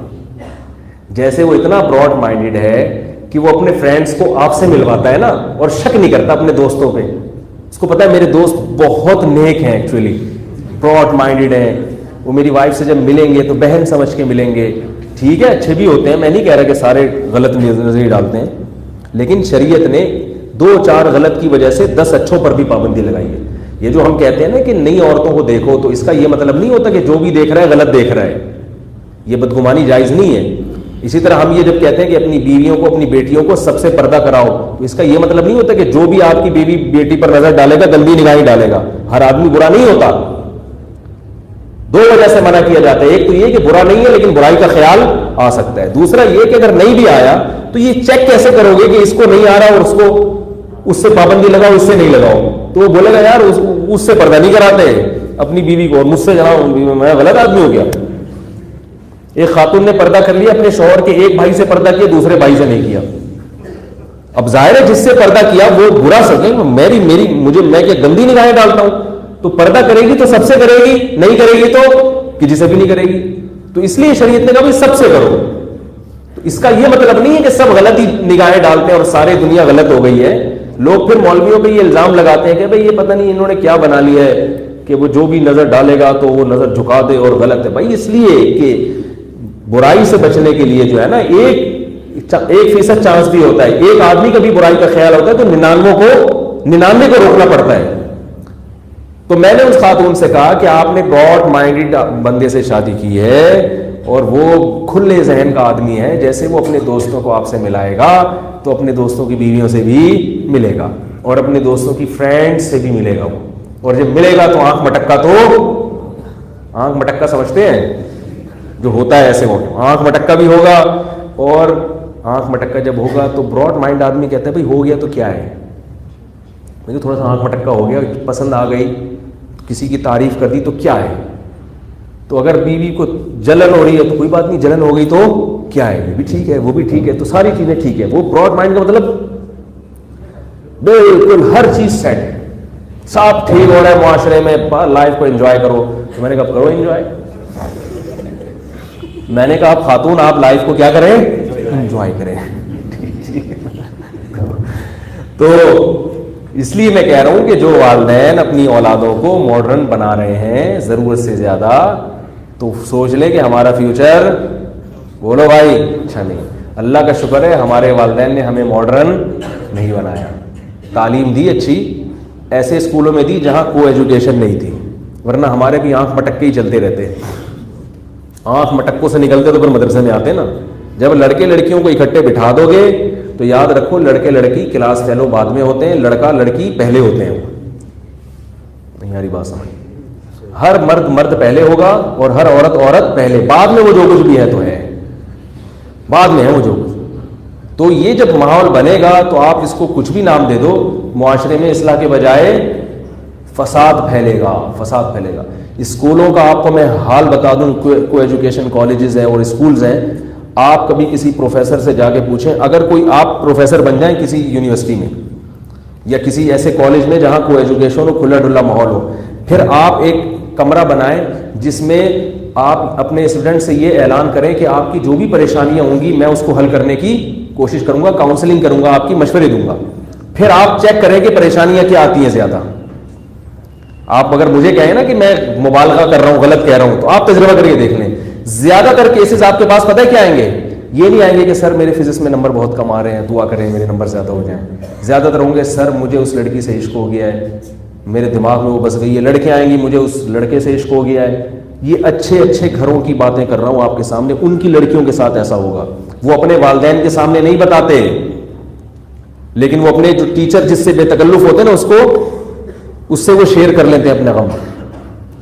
جیسے وہ اتنا براڈ مائنڈیڈ ہے کہ وہ اپنے فرینڈس کو آپ سے ملواتا ہے نا، اور شک نہیں کرتا اپنے دوستوں پہ. اس کو پتا ہے میرے دوست بہت نیک ہیں، ایکچولی براڈ مائنڈیڈ ہیں. وہ میری وائف سے جب ملیں گے تو بہن سمجھ کے ملیں گے. ٹھیک ہے اچھے بھی ہوتے ہیں، میں نہیں کہہ رہا کہ سارے غلط نظریے ڈالتے ہیں، لیکن شریعت نے 2-4 غلط کی وجہ سے 10 اچھوں پر بھی پابندی لگائی ہے. یہ جو ہم کہتے ہیں نا کہ نئی عورتوں کو دیکھو، تو اس کا یہ مطلب نہیں ہوتا کہ جو بھی دیکھ رہا ہے غلط دیکھ رہا ہے. یہ بدگمانی جائز نہیں ہے. اسی طرح ہم یہ جب کہتے ہیں کہ اپنی بیویوں کو اپنی بیٹیوں کو سب سے پردہ کراؤ, تو اس کا یہ مطلب نہیں ہوتا کہ جو بھی آپ کی بیوی بیٹی پر نظر ڈالے گا گندی نگاہیں ڈالے گا. ہر آدمی برا نہیں ہوتا. دو وجہ سے منع کیا جاتا ہے, ایک تو یہ کہ برا نہیں ہے لیکن برائی کا خیال آ سکتا ہے, دوسرا یہ کہ اگر نہیں بھی آیا تو یہ چیک کیسے کرو گے کہ اس کو نہیں آ رہا اور اس کو اس سے پابندی لگاؤ اس سے نہیں لگاؤ. تو وہ بولے گا یار اس سے پردہ نہیں کراتے اپنی بیوی کو, اور مجھ سے جناب میں غلط آدمی ہو گیا. ایک خاتون نے پردہ کر لیا اپنے شوہر کے ایک بھائی سے پردہ کیا, دوسرے بھائی سے نہیں کیا. اب ظاہر ہے جس سے پردہ کیا وہ برا سکے, میں کیا گندی نگاہیں ڈالتا ہوں, تو پردہ کرے گی تو سب سے کرے گی, نہیں کرے گی تو کسی سے بھی نہیں کرے گی. تو اس لیے شریعت نے کہا بھائی سب سے کرو. تو اس کا یہ مطلب نہیں ہے کہ سب غلط ہی نگاہیں ڈالتے ہیں اور ساری دنیا غلط ہو گئی ہے. لوگ پھر مولویوں پہ یہ الزام لگاتے ہیں کہ بھائی یہ پتہ نہیں انہوں نے کیا بنا لیا ہے کہ وہ جو بھی نظر ڈالے گا تو وہ نظر جھکا دے اور غلط ہے. بھائی اس لیے کہ برائی سے بچنے کے لیے جو ہے نا 1% چانس بھی ہوتا ہے. ایک آدمی کا بھی برائی کا خیال ہوتا ہے تو 99 کو روکنا پڑتا ہے. تو میں نے اس خاتون سے کہا کہ آپ نے گاڈ مائنڈڈ بندے سے شادی کی ہے اور وہ کھلے ذہن کا آدمی ہے, جیسے وہ اپنے دوستوں کو آپ سے ملائے گا تو اپنے دوستوں کی بیویوں سے بھی ملے گا اور اپنے دوستوں کی فرینڈ سے بھی ملے گا وہ. اور جب ملے گا تو آنکھ مٹکا سمجھتے ہیں جو ہوتا ہے ایسے وہ آنکھ مٹکا بھی ہوگا. اور آنکھ مٹکا جب ہوگا تو براڈ مائنڈ آدمی کہتا ہے بھائی ہو گیا تو کیا ہے, مجھے تھوڑا سا آنکھ مٹکا ہو گیا, پسند آ گئی, کسی کی تعریف کر دی تو کیا ہے. تو اگر بیوی کو جلن ہو رہی ہے تو کوئی بات نہیں, جلن ہو گئی تو کیا ہے, یہ بھی ٹھیک ہے وہ بھی ٹھیک ہے, تو ساری چیزیں ٹھیک ہے. وہ براڈ مائنڈ کا مطلب بالکل ہر چیز سیٹ ہے, سب ٹھیک ہو رہا ہے معاشرے میں, لائف کو انجوائے کرو. تو میں نے کہا کرو انجوائے. میں نے کہا خاتون آپ لائف کو کیا کریں, انجوائے کریں. تو اس لیے میں کہہ رہا ہوں کہ جو والدین اپنی اولادوں کو ماڈرن بنا رہے ہیں ضرورت سے زیادہ, تو سوچ لے کہ ہمارا فیوچر, بولو بھائی, اچھا نہیں. اللہ کا شکر ہے ہمارے والدین نے ہمیں ماڈرن نہیں بنایا, تعلیم دی اچھی, ایسے اسکولوں میں دی جہاں کو ایجوکیشن نہیں تھی, ورنہ ہمارے بھی آنکھ مٹک کے ہی چلتے رہتے. آنکھ مٹکوں سے نکلتے تو پھر مدرسے میں آتے نا. جب لڑکے لڑکیوں کو اکٹھے بٹھا دو گے تو یاد رکھو لڑکے لڑکی کلاس فیلو بعد میں ہوتے ہیں, لڑکا لڑکی پہلے ہوتے ہیں. نہیں یاری بات سمجھ, ہر مرد پہلے ہوگا اور ہر عورت پہلے, بعد میں وہ جو کچھ بھی ہے تو ہے, بعد میں ہے وہ جو کچھ. تو یہ جب ماحول بنے گا تو آپ اس کو کچھ بھی نام دے دو, معاشرے میں اصلاح کے بجائے فساد پھیلے گا. اسکولوں کا آپ کو میں حال بتا دوں, کو ایجوکیشن کالجز ہیں اور اسکولز ہیں. آپ کبھی کسی پروفیسر سے جا کے پوچھیں, اگر کوئی آپ پروفیسر بن جائیں کسی یونیورسٹی میں یا کسی ایسے کالج میں جہاں کو ایجوکیشن ہو, کھلا ڈلا ماحول ہو, پھر آپ ایک کمرہ بنائیں جس میں آپ اپنے اسٹوڈنٹ سے یہ اعلان کریں کہ آپ کی جو بھی پریشانیاں ہوں گی میں اس کو حل کرنے کی کوشش کروں گا, کاؤنسلنگ کروں گا, آپ کی مشورے دوں گا. پھر آپ چیک کریں کہ پریشانیاں کیا آتی ہیں زیادہ. آپ اگر مجھے کہیں نا کہ میں مبالغہ کر رہا ہوں, غلط کہہ رہا ہوں, تو آپ تجربہ کر کے دیکھ لیں. زیادہ تر کیسز آپ کے پاس پتہ ہے کیا آئیں گے, یہ نہیں آئیں گے کہ سر میرے فزکس میں نمبر بہت کم آ رہے ہیں, دعا کریں میرے نمبر زیادہ ہو جائیں. زیادہ تر ہوں گے سر مجھے اس لڑکی سے عشق ہو گیا ہے, میرے دماغ میں وہ بس گئی ہے. لڑکے آئیں گی مجھے اس لڑکے سے عشق ہو گیا ہے. یہ اچھے گھروں کی باتیں کر رہا ہوں آپ کے سامنے, ان کی لڑکیوں کے ساتھ ایسا ہوگا. وہ اپنے والدین کے سامنے نہیں بتاتے, لیکن وہ اپنے جو ٹیچر جس سے بے تکلف ہوتے ہیں نا اس سے وہ شیئر کر لیتے ہیں اپنے غم.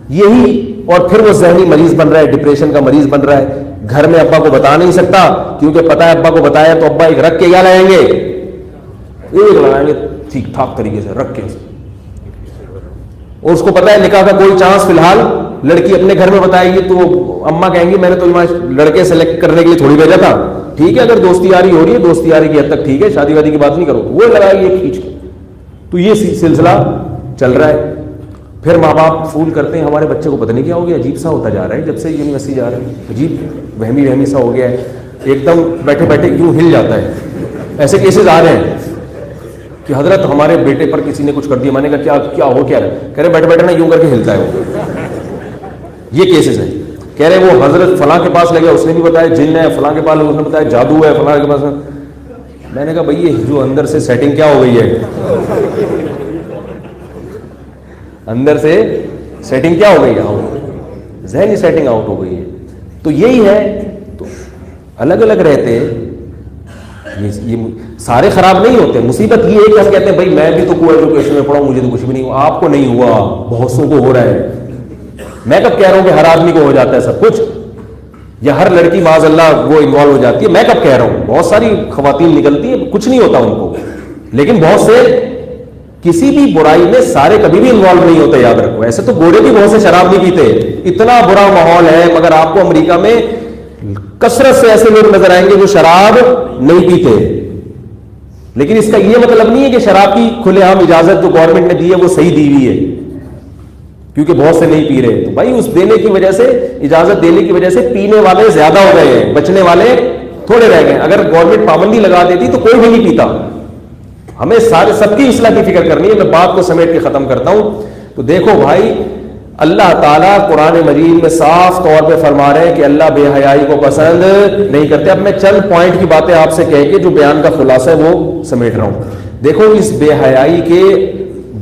یہی, اور پھر وہ ذہنی مریض بن رہا ہے, ڈپریشن کا مریض بن رہا ہے. گھر میں ابا کو بتا نہیں سکتا کیونکہ پتا ہے ابا کو بتایا تو ابا ایک رکھ کے کیا لائیں گے, ایک لگائیں گے ٹھیک ٹھاک طریقے سے رکھ کے. اور اس کو پتا ہے نکاح کا کوئی چانس فی الحال لڑکی اپنے گھر میں بتائے گی تو اما کہیں گی میں نے تو لڑکے سلیکٹ کرنے کے لیے تھوڑی بھیجا تھا, ٹھیک ہے اگر دوستی یاری ہو رہی ہے دوستی یاری کی حد تک ٹھیک ہے, شادی وادی کی بات نہیں کرو, وہ لگائے گی کھینچ کے. تو یہ سلسلہ چل رہا ہے. پھر ماں باپ فول کرتے ہیں ہمارے بچے کو پتہ نہیں کیا ہو گیا, عجیب سا ہوتا جا رہا ہے جب سے یونیورسٹی جا رہا ہے, عجیب وہمی سا ہو گیا ہے, ایک دم بیٹھے بیٹھے یوں ہل جاتا ہے. ایسے کیسز آ رہے ہیں کہ حضرت ہمارے بیٹے پر کسی نے کچھ کر دیا. میں نے کہا کیا ہو کیا رہا, کہہ رہے بیٹھے بیٹھے نا یوں کر کے ہلتا ہے وہ. یہ کیسز ہیں. کہہ رہے وہ حضرت فلاں کے پاس لے گیا, اس نے بھی بتایا جن ہے, فلاں کے پاس اس نے بتایا جادو ہے, فلاں کے پاس. میں نے کہا بھائی یہ جو اندر سے سیٹنگ کیا ہو گئی ہے, اندر سے سیٹنگ کیا ہو گئی ہے, ذہنی سیٹنگ آؤٹ ہو گئی ہے. تو یہی ہے، تو الگ الگ رہتے، یہ سارے خراب نہیں ہوتے. مصیبت یہ ہے کہ ہم کہتے ہیں بھائی میں بھی تو کوئی ایجوکیشن میں پڑھا ہوں، مجھے تو کچھ بھی نہیں ہوا. آپ کو نہیں ہوا، بہت سو کو ہو رہا ہے. میں کب کہہ رہا ہوں کہ ہر آدمی کو ہو جاتا ہے سب کچھ، یا ہر لڑکی معاذ اللہ وہ انوالو ہو جاتی ہے؟ میں کب کہہ رہا ہوں؟ بہت ساری خواتین نکلتی ہیں کچھ نہیں ہوتا ان کو، لیکن بہت سے کسی بھی برائی میں سارے کبھی بھی انوالو نہیں ہوتے، یاد رکھو. ایسے تو گورے بھی بہت سے شراب نہیں پیتے، اتنا برا ماحول ہے، مگر آپ کو امریکہ میں کثرت سے ایسے لوگ نظر آئیں گے جو شراب نہیں پیتے. لیکن اس کا یہ مطلب نہیں ہے کہ شراب کی کھلے عام اجازت جو گورنمنٹ نے دی ہے وہ صحیح دی ہوئی ہے، کیونکہ بہت سے نہیں پی رہے. تو بھائی اس دینے کی وجہ سے، اجازت دینے کی وجہ سے پینے والے زیادہ ہو گئے ہیں، بچنے والے تھوڑے رہ گئے. اگر گورنمنٹ پابندی لگا دیتی تو کوئی بھی نہیں پیتا. ہمیں سارے سب کی اصلاح کی فکر کرنی ہے. میں بات کو سمیٹ کے ختم کرتا ہوں. تو دیکھو بھائی، اللہ تعالیٰ قرآن مجید میں صاف طور پہ فرما رہے ہیں کہ اللہ بے حیائی کو پسند نہیں کرتے. اب میں چند پوائنٹ کی باتیں آپ سے کہہ کے جو بیان کا خلاصہ ہے وہ سمیٹ رہا ہوں. دیکھو اس بے حیائی کے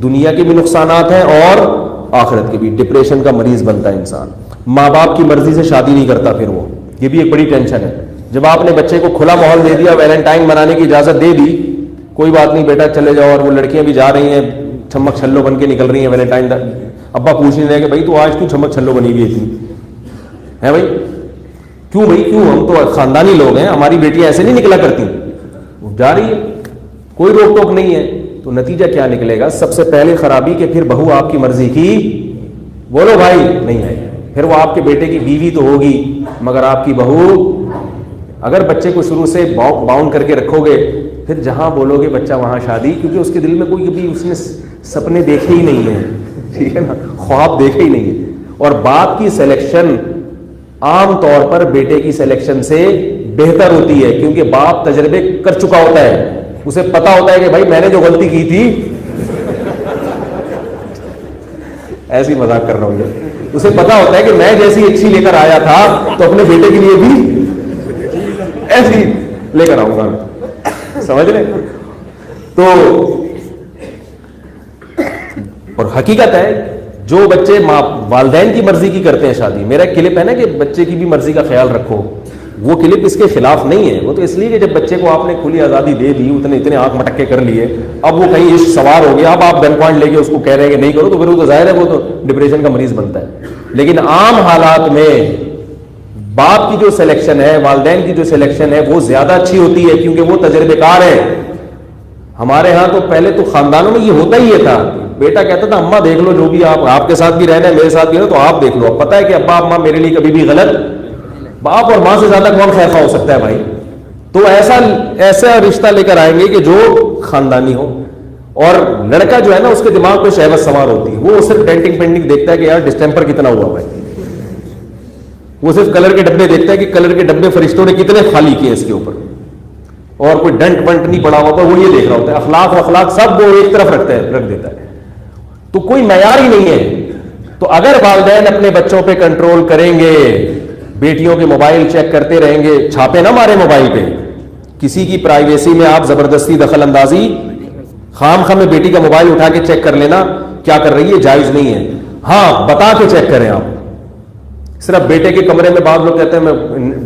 دنیا کے بھی نقصانات ہیں اور آخرت کے بھی. ڈپریشن کا مریض بنتا ہے انسان، ماں باپ کی مرضی سے شادی نہیں کرتا، پھر وہ یہ بھی ایک بڑی ٹینشن ہے. جب آپ نے بچے کو کھلا ماحول دے دیا، ویلنٹائن منانے کی اجازت دے دی، کوئی بات نہیں بیٹا چلے جاؤ، اور وہ لڑکیاں بھی جا رہی ہیں چھمک چھلو بن کے نکل رہی ہیں ویلنٹائن، ابا پوچھ نہیں رہے کہ بھائی تو آج کیوں چھمک چھلو بنی ہوئی تھی ہے بھائی؟ کیوں بھائی کیوں؟ ہم تو خاندانی لوگ ہیں، ہماری بیٹیاں ایسے نہیں نکلا کرتی. جا رہی ہے، کوئی روک ٹوک نہیں ہے. تو نتیجہ کیا نکلے گا؟ سب سے پہلے خرابی کہ پھر بہو آپ کی مرضی کی، بولو بھائی، نہیں ہے. پھر وہ آپ کے بیٹے کی بیوی تو ہوگی مگر آپ کی بہو. اگر بچے کو شروع سے باؤنڈ کر کے رکھو گے، پھر جہاں بولو گے بچہ وہاں شادی، کیونکہ اس کے دل میں کوئی کبھی اس نے سپنے دیکھے ہی نہیں ہیں، ٹھیک ہے نا، خواب دیکھے ہی نہیں ہے. اور باپ کی سلیکشن عام طور پر بیٹے کی سلیکشن سے بہتر ہوتی ہے، کیونکہ باپ تجربے کر چکا ہوتا ہے، اسے پتا ہوتا ہے کہ بھائی میں نے جو غلطی کی تھی، ایسی مذاق کر رہا ہوں، اسے پتا ہوتا ہے کہ میں جیسی اچھی لے کر آیا تھا تو اپنے بیٹے کے لیے بھی ایسی لے کر آؤں گا. سمجھ رہے؟ تو اور حقیقت ہے جو بچے والدین کی مرضی کی کرتے ہیں شادی، میرا ایک کلپ ہے نا کہ بچے کی بھی مرضی کا خیال رکھو، وہ کلپ اس کے خلاف نہیں ہے. وہ تو اس لیے کہ جب بچے کو آپ نے کھلی آزادی دے دی، اتنے آنکھ مٹکے کر لیے، اب وہ کہیں عشق سوار ہو گیا، اب آپ گن پوائنٹ لے کے اس کو کہہ رہے ہیں کہ نہیں کرو، تو پھر وہ تو ظاہر ہے وہ تو ڈپریشن کا مریض بنتا ہے. لیکن عام حالات میں باپ کی جو سلیکشن ہے، والدین کی جو سلیکشن ہے وہ زیادہ اچھی ہوتی ہے، کیونکہ وہ تجربے کار ہے. ہمارے ہاں تو پہلے تو خاندانوں میں یہ ہوتا ہی یہ تھا، بیٹا کہتا تھا اماں دیکھ لو جو بھی آپ کے ساتھ بھی رہنا ہے، میرے ساتھ بھی رہنا تو آپ دیکھ لو. اب پتہ ہے کہ ابا اماں میرے لیے کبھی بھی غلط، باپ اور ماں سے زیادہ کون خیر خواہ ہو سکتا ہے بھائی؟ تو ایسا رشتہ لے کر آئیں گے کہ جو خاندانی ہو. اور لڑکا جو ہے نا اس کے دماغ پہ شہوت سوار ہوتی ہے، وہ صرف ڈینٹنگ پینٹنگ دیکھتا ہے کہ یار ڈسٹمپر کتنا ہوا بھائی، وہ صرف کلر کے ڈبے دیکھتا ہے کہ کلر کے ڈبے فرشتوں نے کتنے خالی کیے اس کے اوپر، اور کوئی ڈنٹ ونٹ نہیں پڑا ہوا، وہ یہ دیکھ رہا ہوتا ہے. اخلاق سب وہ ایک طرف رکھ دیتا ہے، تو کوئی معیار ہی نہیں ہے. تو اگر والدین اپنے بچوں پہ کنٹرول کریں گے، بیٹیوں کے موبائل چیک کرتے رہیں گے، چھاپے نہ مارے موبائل پہ، کسی کی پرائیویسی میں آپ زبردستی دخل اندازی، خام خواہ میں بیٹی کا موبائل اٹھا کے چیک کر لینا کیا کر رہی ہے، جائز نہیں ہے. ہاں بتا کے چیک کریں آپ. صرف بیٹے کے کمرے میں بعض لوگ کہتے ہیں میں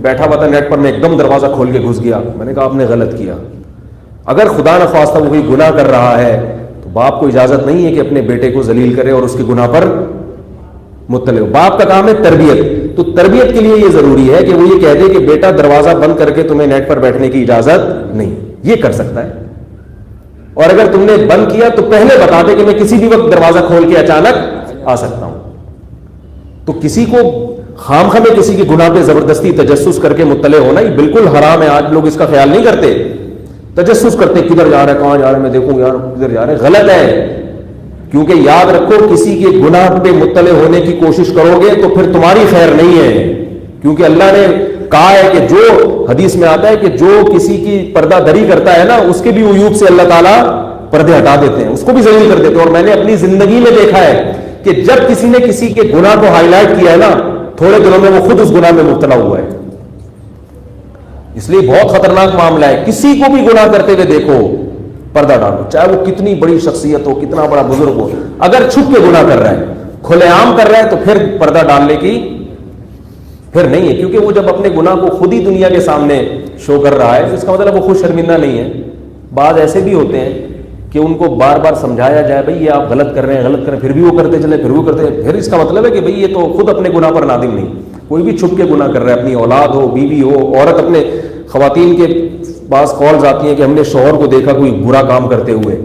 بیٹھا ہوا تھا نیٹ پر، میں ایک دم دروازہ کھول کے گھس گیا. میں نے کہا آپ نے غلط کیا. اگر خدا نخواستہ وہ کوئی گناہ کر رہا ہے تو باپ کو اجازت نہیں ہے کہ اپنے بیٹے کو ذلیل کرے اور اس کے گناہ پر مطلع ہو. باپ کا کام ہے تربیت. تو تربیت کے لیے یہ ضروری ہے کہ وہ یہ کہہ دے کہ بیٹا دروازہ بند کر کے تمہیں نیٹ پر بیٹھنے کی اجازت نہیں. یہ کر سکتا ہے. اور اگر تم نے بند کیا تو پہلے بتا دے کہ میں کسی بھی وقت دروازہ کھول کے اچانک آ سکتا ہوں. تو کسی کو خام خواہ میں کسی کے گناہ پہ زبردستی تجسس کر کے مطلع ہونا یہ بالکل حرام ہے. آج لوگ اس کا خیال نہیں کرتے، تجسس کرتے کدھر جا رہا ہے، کہاں جا رہا ہے، میں دیکھوں یار کدھر جا رہے ہیں. غلط ہے. کیونکہ یاد رکھو کسی کے گناہ پہ مطلع ہونے کی کوشش کرو گے تو پھر تمہاری خیر نہیں ہے. کیونکہ اللہ نے کہا ہے کہ جو حدیث میں آتا ہے کہ جو کسی کی پردہ دری کرتا ہے نا اس کے بھی عیوب سے اللہ تعالیٰ پردے ہٹا دیتے ہیں، اس کو بھی ذلیل کر دیتے ہیں. اور میں نے اپنی زندگی میں دیکھا ہے کہ جب کسی نے کسی کے گناہ کو ہائی لائٹ کیا ہے نا، تھوڑے دنوں میں وہ خود اس گناہ میں مبتلا ہوا ہے. اس لیے بہت خطرناک معاملہ ہے. کسی کو بھی گناہ کرتے ہوئے دیکھو پردہ ڈالو، چاہے وہ کتنی بڑی شخصیت ہو، کتنا بڑا بزرگ ہو. اگر چھپ کے گناہ کر رہا ہے، کھلے عام کر رہا ہے تو پھر پردہ ڈالنے کی پھر نہیں ہے، کیونکہ وہ جب اپنے گناہ کو خود ہی دنیا کے سامنے شو کر رہا ہے تو اس کا مطلب وہ خود شرمندہ نہیں ہے. بعض ایسے بھی ہوتے ہیں کہ ان کو بار بار سمجھایا جائے بھائی یہ آپ غلط کر رہے ہیں، پھر بھی وہ کرتے چلے، پھر وہ کرتے، پھر اس کا مطلب ہے کہ بھئی یہ تو خود اپنے گناہ پر نادم نہیں. کوئی بھی چھپ کے گناہ کر رہا ہے، اپنی اولاد ہو، بیوی ہو، عورت، اپنے خواتین کے پاس کالز آتی ہیں کہ ہم نے شوہر کو دیکھا کوئی برا کام کرتے ہوئے،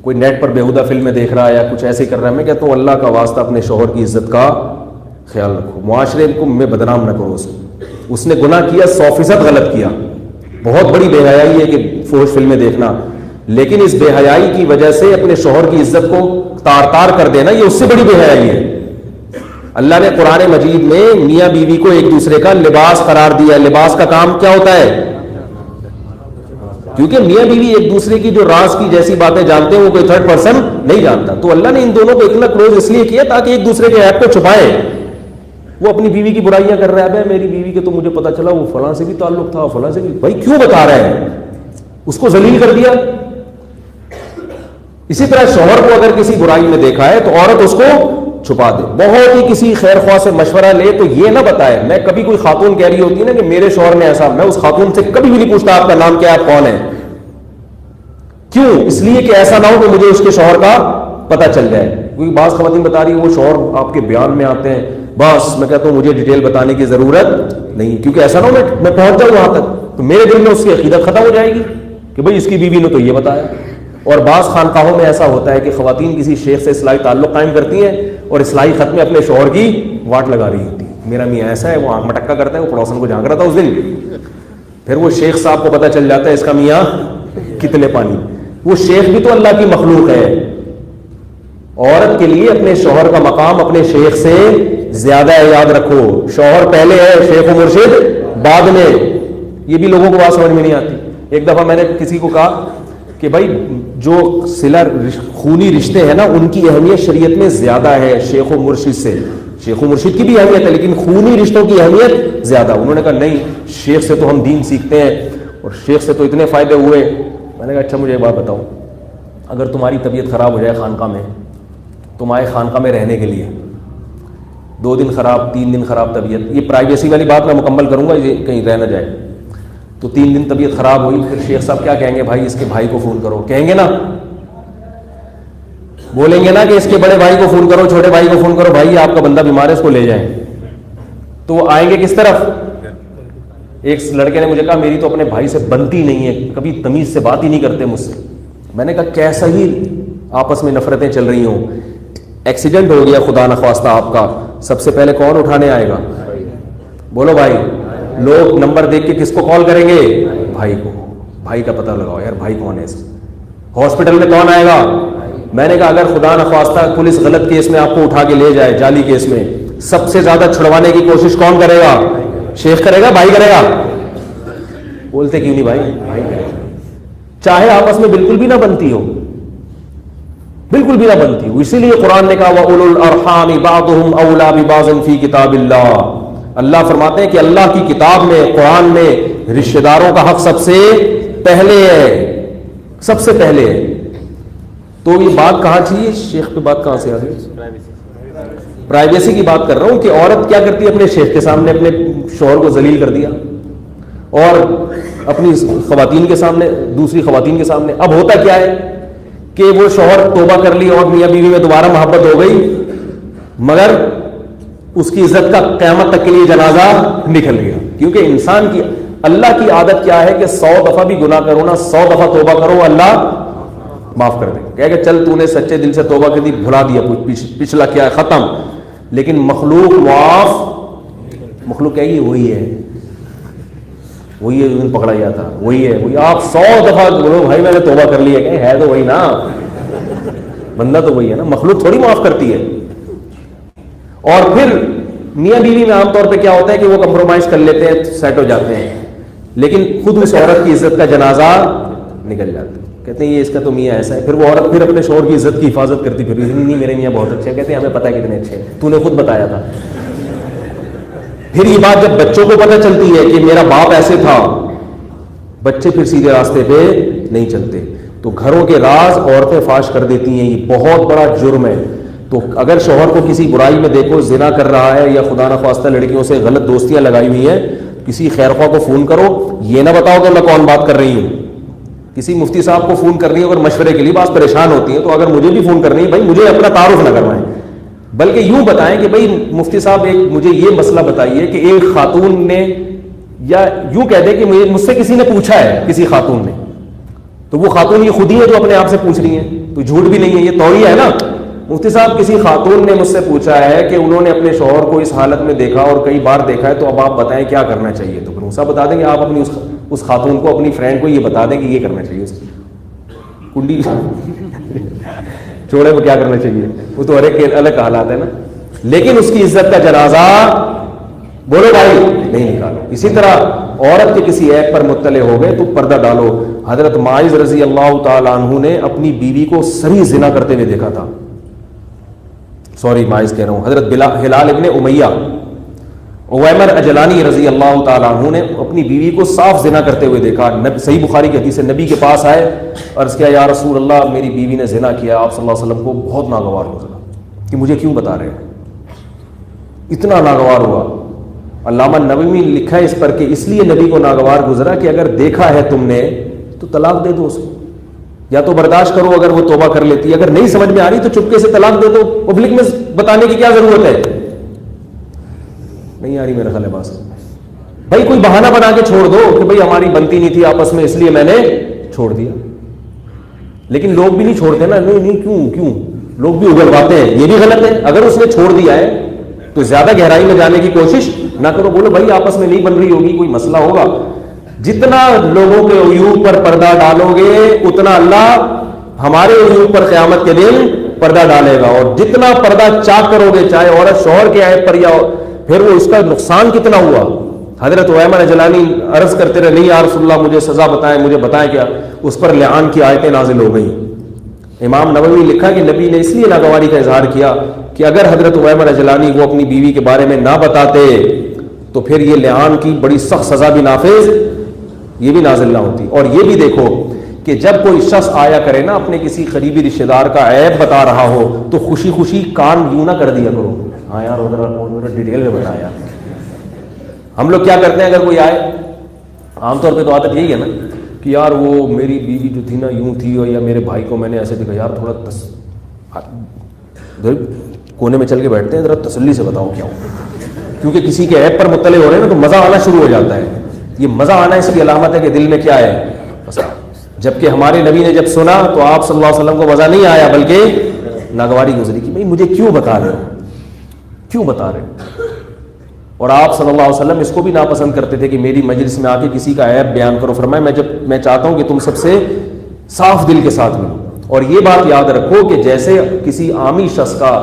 کوئی نیٹ پر بیہودہ فلمیں دیکھ رہا ہے یا کچھ ایسے کر رہا ہے. میں کہتا ہوں اللہ کا واسطہ اپنے شوہر کی عزت کا خیال رکھو، معاشرے کو میں بدنام نہ کرو. اس نے گناہ کیا 100% غلط کیا، بہت بڑی بے حیائی ہے کہ فحش فلمیں دیکھنا، لیکن اس بے حیائی کی وجہ سے اپنے شوہر کی عزت کو تار تار کر دینا یہ اس سے بڑی بے حیائی ہے. اللہ نے قرآن مجید میں میاں بیوی کو ایک دوسرے کا لباس قرار دیا. لباس کا کام کیا ہوتا ہے؟ کیونکہ میاں بیوی ایک دوسرے کی جو راز کی جیسی باتیں جانتے ہیں وہ کوئی تھرڈ پرسن نہیں جانتا. تو اللہ نے ان دونوں کو اتنا کلوز اس لیے کیا تاکہ ایک دوسرے کے عیب کو چھپائے. وہ اپنی بیوی کی برائیاں کر رہا ہے، میری بیوی کے تو مجھے پتا چلا وہ فلاں سے بھی تعلق تھا، فلاں سے بھی. بھائی کیوں بتا رہا ہے؟ اس کو ذلیل کر دیا. اسی طرح شوہر کو اگر کسی برائی میں دیکھا ہے تو عورت اس کو چھپا دے. بہت ہی کسی خیر خواہ سے مشورہ لے تو یہ نہ بتائے. میں کبھی کوئی خاتون کہہ رہی ہوتی ہے نا کہ میرے شوہر نے ایسا، میں اس خاتون سے کبھی بھی نہیں پوچھتا آپ کا نام کیا ہے، آپ کون ہے. کیوں؟ اس لیے کہ ایسا نہ ہو کہ مجھے اس کے شوہر کا پتہ چل جائے. کیونکہ بعض خواتین بتا رہی ہے وہ شوہر آپ کے بیان میں آتے ہیں، بس میں کہتا ہوں مجھے ڈیٹیل بتانے کی ضرورت نہیں، کیونکہ ایسا نہ ہو میں پہنچ جاؤں وہاں تک تو میرے دل میں اس کی عقیدت ختم ہو جائے گی کہ بھئی اس کی بیوی نے تو یہ بتایا. اور بعض خانقاہوں میں ایسا ہوتا ہے کہ خواتین کسی شیخ سے اصلاحی تعلق قائم کرتی ہیں اور اصلاحی خط میں اپنے شوہر کی واٹ لگا رہی ہوتی ہے. میرا میاں ایسا ہے، وہ آنکھ مٹکا کرتا ہے، وہ پڑوسن کو جھانک رہا تھا اس دن. پھر وہ شیخ صاحب کو پتہ چل جاتا ہے اس کا میاں کتنے پانی. وہ شیخ بھی تو اللہ کی مخلوق ہے. عورت کے لیے اپنے شوہر کا مقام اپنے شیخ سے زیادہ ہے، یاد رکھو. شوہر پہلے ہے، شیخ و مرشد بعد میں. یہ بھی لوگوں کو بات سمجھ میں نہیں آتی. ایک دفعہ میں نے کسی کو کہا کہ بھائی جو صلہ خونی رشتے ہیں نا ان کی اہمیت شریعت میں زیادہ ہے شیخ و مرشد سے. شیخ و مرشد کی بھی اہمیت ہے لیکن خونی رشتوں کی اہمیت زیادہ. انہوں نے کہا نہیں، شیخ سے تو ہم دین سیکھتے ہیں اور شیخ سے تو اتنے فائدے ہوئے. میں نے کہا اچھا مجھے ایک بات بتاؤ، اگر تمہاری طبیعت خراب ہو جائے خانقاہ میں، تم آئے خانقاہ میں رہنے کے لیے، 2 دن خراب، 3 دن خراب طبیعت، یہ پرائیویسی والی بات میں مکمل کروں گا یہ کہیں رہ نہ جائے. تو 3 دن طبیعت خراب ہوئی، پھر شیخ صاحب کیا کہیں گے؟ بھائی اس کے بھائی کو فون کرو. کہیں گے نا، بولیں گے نا کہ اس کے بڑے بھائی کو فون کرو، چھوٹے بھائی کو فون کرو، بھائی آپ کا بندہ بیمار ہے اس کو لے جائیں. تو وہ آئیں گے کس طرف؟ ایک لڑکے نے مجھے کہا میری تو اپنے بھائی سے بنتی نہیں ہے، کبھی تمیز سے بات ہی نہیں کرتے مجھ سے. میں نے کہا کیسا ہی آپس میں نفرتیں چل رہی ہوں، ایکسیڈنٹ ہو گیا خدا نخواستہ آپ کا، سب سے پہلے کون اٹھانے آئے گا؟ بولو بھائی. لوگ نمبر دیکھ کے کس کو کال کریں گے؟ بھائی کو. بھائی کا پتہ لگاؤ یار بھائی کون ہے. ہاسپٹل میں کون آئے گا؟ میں نے کہا اگر خدا نخواستہ پولیس غلط کیس میں آپ کو اٹھا کے لے جائے، جعلی کیس میں، سب سے زیادہ چھڑوانے کی کوشش کون کرے گا؟ شیخ کرے گا؟ بھائی کرے گا؟ بولتے کیوں نہیں بھائی؟ بھائی کرے گا. چاہے آپس میں بالکل بھی نہ بنتی ہو، بالکل بھی نہ بنتی ہو. اسی لیے قرآن نے کہا وَأُولُو الْأَرْحَامِ بَعْضُهُمْ أَوْلَىٰ بِبَعْضٍ فِي كِتَابِ اللَّهِ. اللہ فرماتے ہیں کہ اللہ کی کتاب میں، قرآن میں رشتہ داروں کا حق سب سے پہلے ہے، سب سے پہلے ہے. تو یہ بات کہاں چاہیے؟ شیخ پہ بات کہاں سے آ گئی؟ پرائیویسی کی بات کر رہا ہوں کہ عورت کیا کرتی ہے؟ اپنے شیخ کے سامنے اپنے شوہر کو ذلیل کر دیا اور اپنی خواتین کے سامنے، دوسری خواتین کے سامنے. اب ہوتا کیا ہے کہ وہ شوہر توبہ کر لی اور میاں بیوی میں دوبارہ محبت ہو گئی، مگر اس کی عزت کا قیامت تک کے لیے جنازہ نکل گیا. کیونکہ انسان کی، اللہ کی عادت کیا ہے کہ 100 دفعہ بھی گناہ کرو نا، 100 دفعہ توبہ کرو اللہ معاف کر دے. کہے کہ چل تو نے سچے دل سے توبہ کر دی، بھلا دیا، پچھلا کیا ہے ختم. لیکن مخلوق معاف، مخلوق کہے گی وہی ہے، وہی ہے جو دن پکڑا گیا تھا، وہی ہے، وہی. آپ 100 دفعہ بولو بھائی میں نے توبہ کر لی ہے تو وہی نا، بندہ تو وہی ہے نا، مخلوق تھوڑی معاف کرتی ہے. اور پھر میاں بیوی میں عام طور پہ کیا ہوتا ہے کہ وہ کمپرومائز کر لیتے ہیں، سیٹ ہو جاتے ہیں، لیکن خود اس عورت کی عزت کا جنازہ نکل جاتا ہے. کہتے ہیں یہ اس کا تو میاں ایسا ہے. پھر وہ عورت پھر اپنے شوہر کی عزت کی حفاظت کرتی، پھر نہیں میرے میاں بہت اچھے ہیں. کہتے ہیں ہمیں پتہ ہے کتنے اچھے ہیں، تو نے خود بتایا تھا. پھر یہ بات جب بچوں کو پتہ چلتی ہے کہ میرا باپ ایسے تھا، بچے پھر سیدھے راستے پہ نہیں چلتے. تو گھروں کے راز عورتیں فاش کر دیتی ہیں. یہ بہت بڑا جرم ہے. تو اگر شوہر کو کسی برائی میں دیکھو زنا کر رہا ہے یا خدا نخواستہ لڑکیوں سے غلط دوستیاں لگائی ہوئی ہیں, کسی خیر خواہ کو فون کرو, یہ نہ بتاؤ کہ میں کون بات کر رہی ہوں. کسی مفتی صاحب کو فون کرنی ہے اگر مشورے کے لیے, بعض پریشان ہوتی ہیں, تو اگر مجھے بھی فون کرنی ہے بھائی مجھے اپنا تعارف نہ کروائیں, بلکہ یوں بتائیں کہ بھائی مفتی صاحب ایک مجھے یہ مسئلہ بتائیے کہ ایک خاتون نے, یا یوں کہہ دے کہ مجھ سے کسی نے پوچھا ہے, کسی خاتون نے, تو وہ خاتون یہ خود ہی ہے جو اپنے آپ سے پوچھ رہی ہیں, تو جھوٹ بھی نہیں ہے, یہ توعیہ ہے نا. مفتی صاحب کسی خاتون نے مجھ سے پوچھا ہے کہ انہوں نے اپنے شوہر کو اس حالت میں دیکھا اور کئی بار دیکھا ہے, تو اب آپ بتائیں کیا کرنا چاہیے. تو پھر موسیٰ بتا دیں گے آپ اپنی اس خاتون کو, اپنی فرینڈ کو یہ بتا دیں کہ یہ کرنا چاہیے, اس کی کنڈی چھوڑے وہ کیا کرنا چاہیے, وہ تو ہر ایک کے الگ حالات ہے نا. لیکن اس کی عزت کا جنازہ بولو بھائی نہیں نکالو. اسی طرح عورت کے کسی عیب پر مطلع ہو گئے تو پردہ ڈالو. حضرت ماعز رضی اللہ تعالیٰ عنہ نے اپنی بیوی کو صریح زنا کرتے ہوئے دیکھا تھا. سوری ماعز کہہ رہا ہوں, حضرت ہلال ابن امیہ اویمر اجلانی رضی اللہ تعالیٰ عنہ نے اپنی بیوی کو صاف زنا کرتے ہوئے دیکھا. صحیح بخاری کی حدیث ہے, نبی کے پاس آئے, عرض کیا یا رسول اللہ میری بیوی نے زنا کیا. آپ صلی اللہ علیہ وسلم کو بہت ناگوار گزرا کہ مجھے کیوں بتا رہے ہیں, اتنا ناگوار ہوا. علامہ نووی نے لکھا ہے اس پر کہ اس لیے نبی کو ناگوار گزرا کہ اگر دیکھا ہے تم نے تو طلاق دے دو اس کو, یا تو برداشت کرو اگر وہ توبہ کر لیتی ہے, اگر نہیں سمجھ میں آ رہی تو چپکے سے طلاق دے دو. پبلک میں بتانے کی کیا ضرورت ہے, نہیں آ رہی میرا خیال ہے بات. بھائی کوئی بہانہ بنا کے چھوڑ دو کہ بھائی ہماری بنتی نہیں تھی آپس میں اس لیے میں نے چھوڑ دیا. لیکن لوگ بھی نہیں چھوڑتے نا, نہیں کیوں لوگ بھی اگلواتے ہیں, یہ بھی غلط ہے. اگر اس نے چھوڑ دیا ہے تو زیادہ گہرائی میں جانے کی کوشش نہ کرو, بولو بھائی آپس میں نہیں بن رہی ہوگی, کوئی مسئلہ ہوگا. جتنا لوگوں کے عیوب پر پردہ ڈالو گے اتنا اللہ ہمارے عیوب پر قیامت کے دن پردہ ڈالے گا. اور جتنا پردہ چاک کرو گے, چاہے عورت شوہر کے عیب پر یا پھر وہ اس کا نقصان کتنا ہوا. حضرت اویمر اجلانی عرض کرتے رہے, نہیں یا رسول اللہ مجھے سزا بتائیں, مجھے بتائیں کیا. اس پر لعان کی آیتیں نازل ہو گئیں. امام نووی لکھا کہ نبی نے اس لیے ناگواری کا اظہار کیا کہ اگر حضرت اویمر اجلانی وہ اپنی بیوی کے بارے میں نہ بتاتے تو پھر یہ لعان کی بڑی سخت سزا بھی نافذ یہ بھی نازل نہ ہوتی. اور یہ بھی دیکھو کہ جب کوئی شخص آیا کرے نا اپنے کسی قریبی رشتہ دار کا عیب بتا رہا ہو تو خوشی خوشی کان یوں نہ کر دیا کرو, ہاں یار ادھر ڈیٹیل میں بتایا. ہم لوگ کیا کرتے ہیں, اگر کوئی آئے عام طور پہ تو عادت یہی ہے نا کہ یار وہ میری بیوی جو تھی نا یوں تھی, یا میرے بھائی کو میں نے ایسے دیکھا, یار تھوڑا کونے میں چل کے بیٹھتے ہیں, ذرا تسلی سے بتاؤ کیا ہو, کیونکہ کسی کے عیب پر مطلع ہو رہے ہیں نا تو مزہ آنا شروع ہو جاتا ہے. یہ مزہ آنا اس کی علامت ہے کہ دل میں کیا ہے فساد. جبکہ ہمارے نبی نے جب سنا تو آپ صلی اللہ علیہ وسلم کو مزہ نہیں آیا بلکہ ناگواری گزری کہ بھائی مجھے کیوں بتا رہے ہو, کیوں بتا رہے ہو. اور آپ صلی اللہ علیہ وسلم اس کو بھی ناپسند کرتے تھے کہ میری مجلس میں آ کے کسی کا عیب بیان کرو. فرمایا میں چاہتا ہوں کہ تم سب سے صاف دل کے ساتھ ملو. اور یہ بات یاد رکھو کہ جیسے کسی عامی شخص کا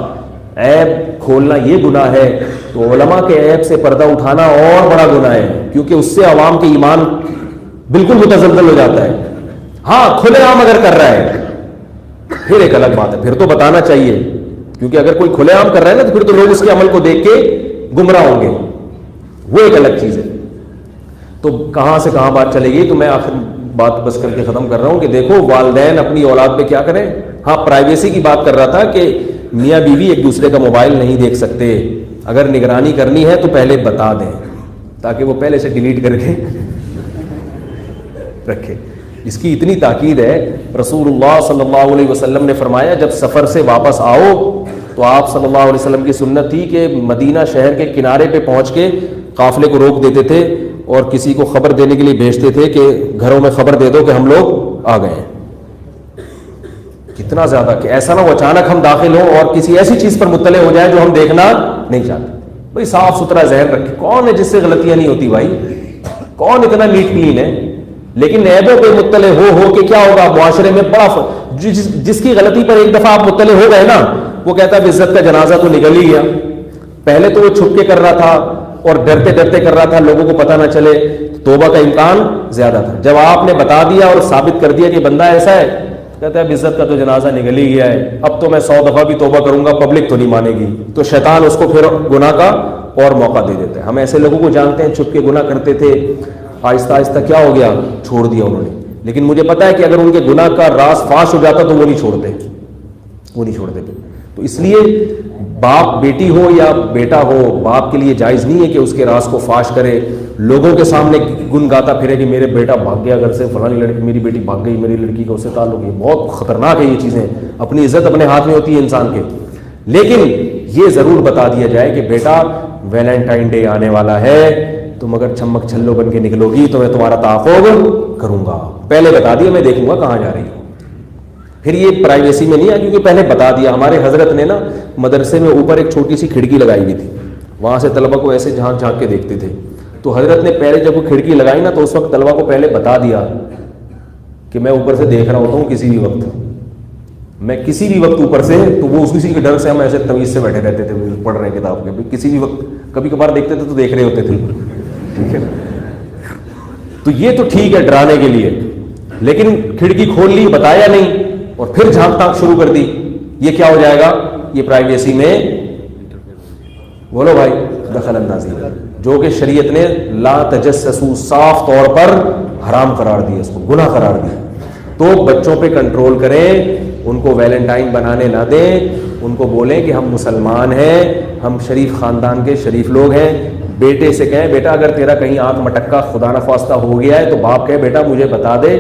عیب کھولنا یہ گناہ ہے تو علماء کے عیب سے پردہ اٹھانا اور بڑا گناہ ہے, کیونکہ اس سے عوام کے ایمان بالکل متزلزل ہو جاتا ہے. ہاں کھلے عام اگر کر رہا ہے پھر ایک الگ بات ہے, پھر تو بتانا چاہیے, کیونکہ اگر کوئی کھلے عام کر رہا ہے نا تو پھر تو لوگ اس کے عمل کو دیکھ کے گمراہ ہوں گے, وہ ایک الگ چیز ہے. تو کہاں سے کہاں بات چلے گی, تو میں آخر بات بس کر کے ختم کر رہا ہوں کہ دیکھو والدین اپنی اولاد پہ کیا کریں. ہاں پرائیویسی کی بات کر رہا تھا کہ میاں بیوی ایک دوسرے کا موبائل نہیں دیکھ سکتے, اگر نگرانی کرنی ہے تو پہلے بتا دیں تاکہ وہ پہلے سے ڈیلیٹ کر کے رکھے. اس کی اتنی تاکید ہے, رسول اللہ صلی اللہ علیہ وسلم نے فرمایا جب سفر سے واپس آؤ تو آپ صلی اللہ علیہ وسلم کی سنت تھی کہ مدینہ شہر کے کنارے پہ پہنچ کے قافلے کو روک دیتے تھے اور کسی کو خبر دینے کے لیے بھیجتے تھے کہ گھروں میں خبر دے دو کہ ہم لوگ آ گئے ہیں. کتنا زیادہ کہ ایسا نہ ہو اچانک ہم داخل ہوں اور کسی ایسی چیز پر مطلع ہو جائے جو ہم دیکھنا نہیں چاہتے. بھائی صاف ستھرا ذہن رکھے, کون ہے جس سے غلطیاں نہیں ہوتی بھائی, کون اتنا نیٹ کلین ہے. لیکن عیبوں پہ مطلع ہو کہ کیا ہوگا معاشرے میں بڑا جس کی غلطی پر ایک دفعہ آپ مطلع ہو گئے نا وہ کہتا ہے عزت کا جنازہ تو نکل ہی گیا. پہلے تو وہ چھپ کے کر رہا تھا اور ڈرتے ڈرتے کر رہا تھا, لوگوں کو پتہ نہ چلے, توبہ کا امکان زیادہ تھا. جب آپ نے بتا دیا اور ثابت کر دیا کہ بندہ ایسا ہے, کہتا ہے عزت کا تو جنازہ نکل ہی گیا ہے, اب تو میں 100 دفعہ بھی توبہ کروں گا پبلک تو نہیں مانے گی. تو شیطان اس کو پھر گناہ کا اور موقع دے دیتا ہے. ہم ایسے لوگوں کو جانتے ہیں چھپ کے گناہ کرتے تھے, آہستہ آہستہ کیا ہو گیا, چھوڑ دیا انہوں نے. لیکن مجھے پتا ہے کہ اگر ان کے گناہ کا راز فاش ہو جاتا تو وہ نہیں چھوڑتے, وہ نہیں چھوڑتے پھر. تو اس لیے باپ بیٹی ہو یا بیٹا ہو, باپ کے لیے جائز نہیں ہے کہ اس کے راز کو فاش کرے, لوگوں کے سامنے گن گاتا پھرے کہ میرے بیٹا بھاگ گیا گھر سے, فلانی لڑکی, میری بیٹی بھاگ گئی, میری لڑکی کا اس سے تعلق ہے. بہت خطرناک ہے یہ چیزیں. اپنی عزت اپنے ہاتھ میں ہوتی ہے انسان کے. لیکن یہ ضرور بتا دیا جائے کہ بیٹا ویلنٹائن ڈے آنے والا ہے, تم اگر چھمک چھلو بن کے نکلو گی تو میں تمہارا تعاقب کروں گا. پہلے بتا دیا, میں دیکھوں گا کہاں جا رہی ہو. پھر یہ پرائیویسی میں نہیں ہے, کیونکہ پہلے بتا دیا. ہمارے حضرت نے نا مدرسے میں اوپر ایک چھوٹی سی کھڑکی لگائی ہوئی تھی, وہاں سے طلبہ کو ایسے جھانک جھانک کے دیکھتے تھے. تو حضرت نے پہلے جب وہ کھڑکی لگائی نا تو اس وقت طلبہ کو پہلے بتا دیا کہ میں اوپر سے دیکھ رہا ہوتا ہوں کسی بھی وقت, میں کسی بھی وقت اوپر سے. تو وہ اسی کے ڈر سے ہم ایسے تمیز سے بیٹھے رہتے تھے پڑھ رہے ہیں کتاب کے, کسی بھی وقت کبھی کبھار دیکھتے تھے تو دیکھ رہے ہوتے تھے. ٹھیک ہے, تو یہ تو ٹھیک ہے ڈرانے کے لیے, لیکن کھڑکی کھول لی, بتایا نہیں, اور پھر جھانک تاک شروع کر دی, یہ کیا ہو جائے گا؟ یہ پرائیویسی میں, بولو بھائی, دخل اندازی, جو کہ شریعت نے لا تجسسو صاف طور پر حرام قرار دیا, اس کو گناہ قرار دیا. تو بچوں پہ کنٹرول کریں, ان کو ویلنٹائن بنانے نہ دیں, ان کو بولیں کہ ہم مسلمان ہیں, ہم شریف خاندان کے شریف لوگ ہیں. بیٹے سے کہیں بیٹا اگر تیرا کہیں آنکھ مٹکا خدا نخواستہ ہو گیا ہے تو باپ کہے بیٹا مجھے بتا دے,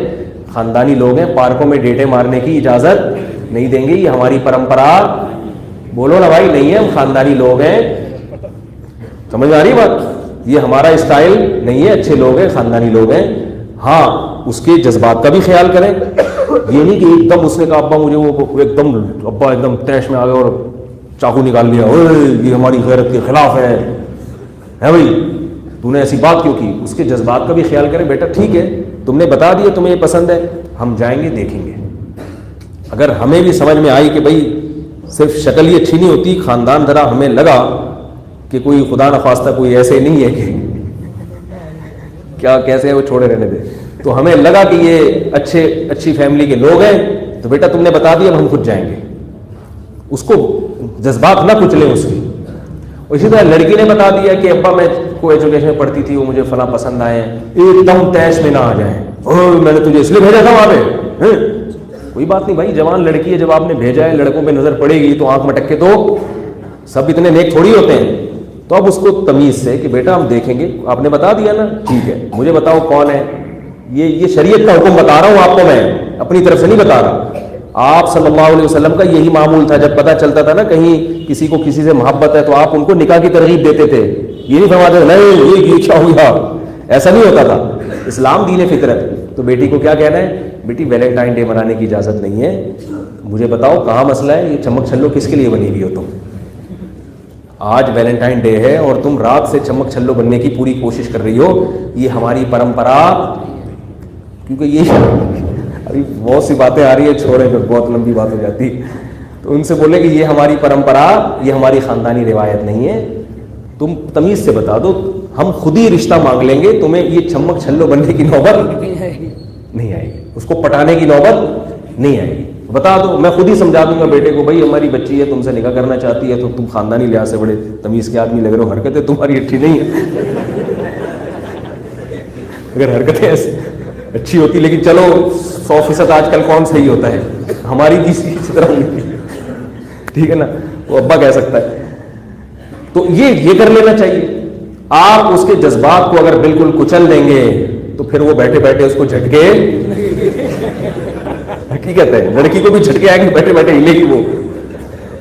خاندانی لوگ ہیں, پارکوں میں ڈیٹے مارنے کی اجازت نہیں دیں گے, یہ ہماری پرمپرا, بولو نا بھائی, نہیں ہے, ہم خاندانی لوگ ہیں. سمجھ میں آ رہی بات؟ یہ ہمارا اسٹائل نہیں ہے, اچھے لوگ ہیں, خاندانی لوگ ہیں. ہاں اس کے جذبات کا بھی خیال کریں, یہ نہیں کہ ایک دم اس نے کہا ابا مجھے وہ ایک دم, ابا ایک دم تیش میں آ گیا اور چاقو نکال لیا, یہ ہماری غیرت کے خلاف ہے بھائی, تو نے ایسی بات کیوں کی؟ اس کے جذبات کا بھی خیال کریں. بیٹا ٹھیک ہے, تم نے بتا دیا تمہیں یہ پسند ہے, ہم جائیں گے دیکھیں گے. اگر ہمیں بھی سمجھ میں آئی کہ بھائی صرف شکل ہی اچھی نہیں ہوتی, خاندان ذرا ہمیں لگا کہ کوئی خدا نخواستہ کوئی ایسے نہیں ہے کہ کیا کیسے ہے وہ چھوڑے رہنے دے, تو ہمیں لگا کہ یہ اچھی فیملی کے لوگ ہیں, تو بیٹا تم نے بتا دیا, ہم خود جائیں گے. اس کو جذبات نہ کچلیں اس کی. اسی طرح لڑکی نے بتا دیا کہ ابا میں کو ایجوکیشن میں پڑھتی تھی, وہ مجھے فلاں پسند آئے ہیں, ایک دم تیش میں نہ آ جائیں, میں نے تجھے اس لیے بھیجا تھا وہاں پہ. کوئی بات نہیں بھائی, جوان لڑکی ہے, جب آپ نے بھیجا ہے, لڑکوں پہ نظر پڑے گی تو آنکھ مٹک کے, تو سب اتنے نیک تھوڑی ہوتے ہیں. تو اب اس کو تمیز سے کہ بیٹا ہم دیکھیں گے, آپ نے بتا دیا نا, ٹھیک ہے, مجھے بتاؤ کون ہے. یہ شریعت کا حکم بتا رہا ہوں آپ کو, میں اپنی طرف سے نہیں بتا رہا. آپ صلی اللہ علیہ وسلم کا یہی معمول تھا, جب پتہ چلتا تھا نا کہیں کسی کو کسی سے محبت ہے تو آپ ان کو نکاح کی ترغیب دیتے تھے. یہ نہیں فرماتے نہیں یہ کیا ہوا, ایسا نہیں ہوتا تھا. اسلام دین فطرت. تو بیٹی کو کیا کہنا ہے, بیٹی ویلنٹائن ڈے منانے کی اجازت نہیں ہے, مجھے بتاؤ کہاں مسئلہ ہے, یہ چمک چھلو کس کے لیے بنی ہوئی ہو تم؟ آج ویلنٹائن ڈے ہے اور تم رات سے چمک چھلو بننے کی پوری کوشش کر رہی ہو, یہ ہماری پرمپرا. کیونکہ یہ ابھی بہت سی باتیں آ رہی ہے, چھوڑے پھر بہت لمبی بات ہو جاتی, تو ان سے بولے کہ یہ ہماری پرمپرا, یہ ہماری خاندانی روایت نہیں ہے, تم تمیز سے بتا دو, ہم خود ہی رشتہ مانگ لیں گے, تمہیں یہ چمک چھلو بننے کی نوبت نہیں آئے گی, اس کو پٹانے کی نوبت نہیں آئے گی. بتا دو, میں خود ہی سمجھا دوں گا بیٹے کو, بھائی ہماری بچی ہے, تم سے نکاح کرنا چاہتی ہے, تو تم خاندانی لحاظ سے بڑے تمیز کے آدمی لگ رہے ہو, حرکتیں تمہاری اچھی نہیں ہے. اگر حرکتیں اچھی ہوتی, لیکن چلو 100% آج کل کون صحیح ہوتا ہے, ہماری کسی طرح نہیں, ٹھیک ہے نا, وہ ابا کہہ سکتا ہے. تو یہ کر لینا چاہیے. آپ اس کے جذبات کو اگر بالکل کچل دیں گے تو پھر وہ بیٹھے بیٹھے اس کو جھٹکے, حقیقت ہے لڑکی کو بھی جھٹکے آئے گی, بیٹھے بیٹھے ہلے گی وہ,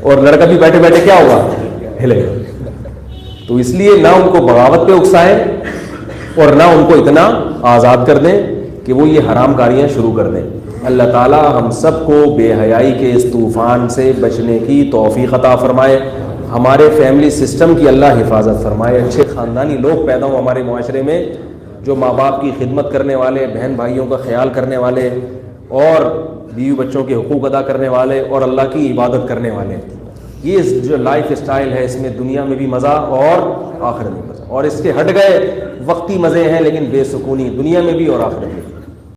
اور لڑکا بھی بیٹھے بیٹھے کیا ہوگا, ہلے گا. تو اس لیے نہ ان کو بغاوت پہ اکسائیں اور نہ ان کو اتنا آزاد کر دیں کہ وہ یہ حرام کاریاں شروع کر دیں. اللہ تعالی ہم سب کو بے حیائی کے اس طوفان سے بچنے کی توفیق عطا فرمائے, ہمارے فیملی سسٹم کی اللہ حفاظت فرمائے, اچھے خاندانی لوگ پیدا ہوں ہمارے معاشرے میں, جو ماں باپ کی خدمت کرنے والے, بہن بھائیوں کا خیال کرنے والے, اور بیوی بچوں کے حقوق ادا کرنے والے, اور اللہ کی عبادت کرنے والے. یہ جو لائف اسٹائل ہے, اس میں دنیا میں بھی مزہ اور آخرت میں مزہ, اور اس کے ہٹ گئے وقتی مزے ہیں لیکن بے سکونی دنیا میں بھی اور آخرت میں بھی.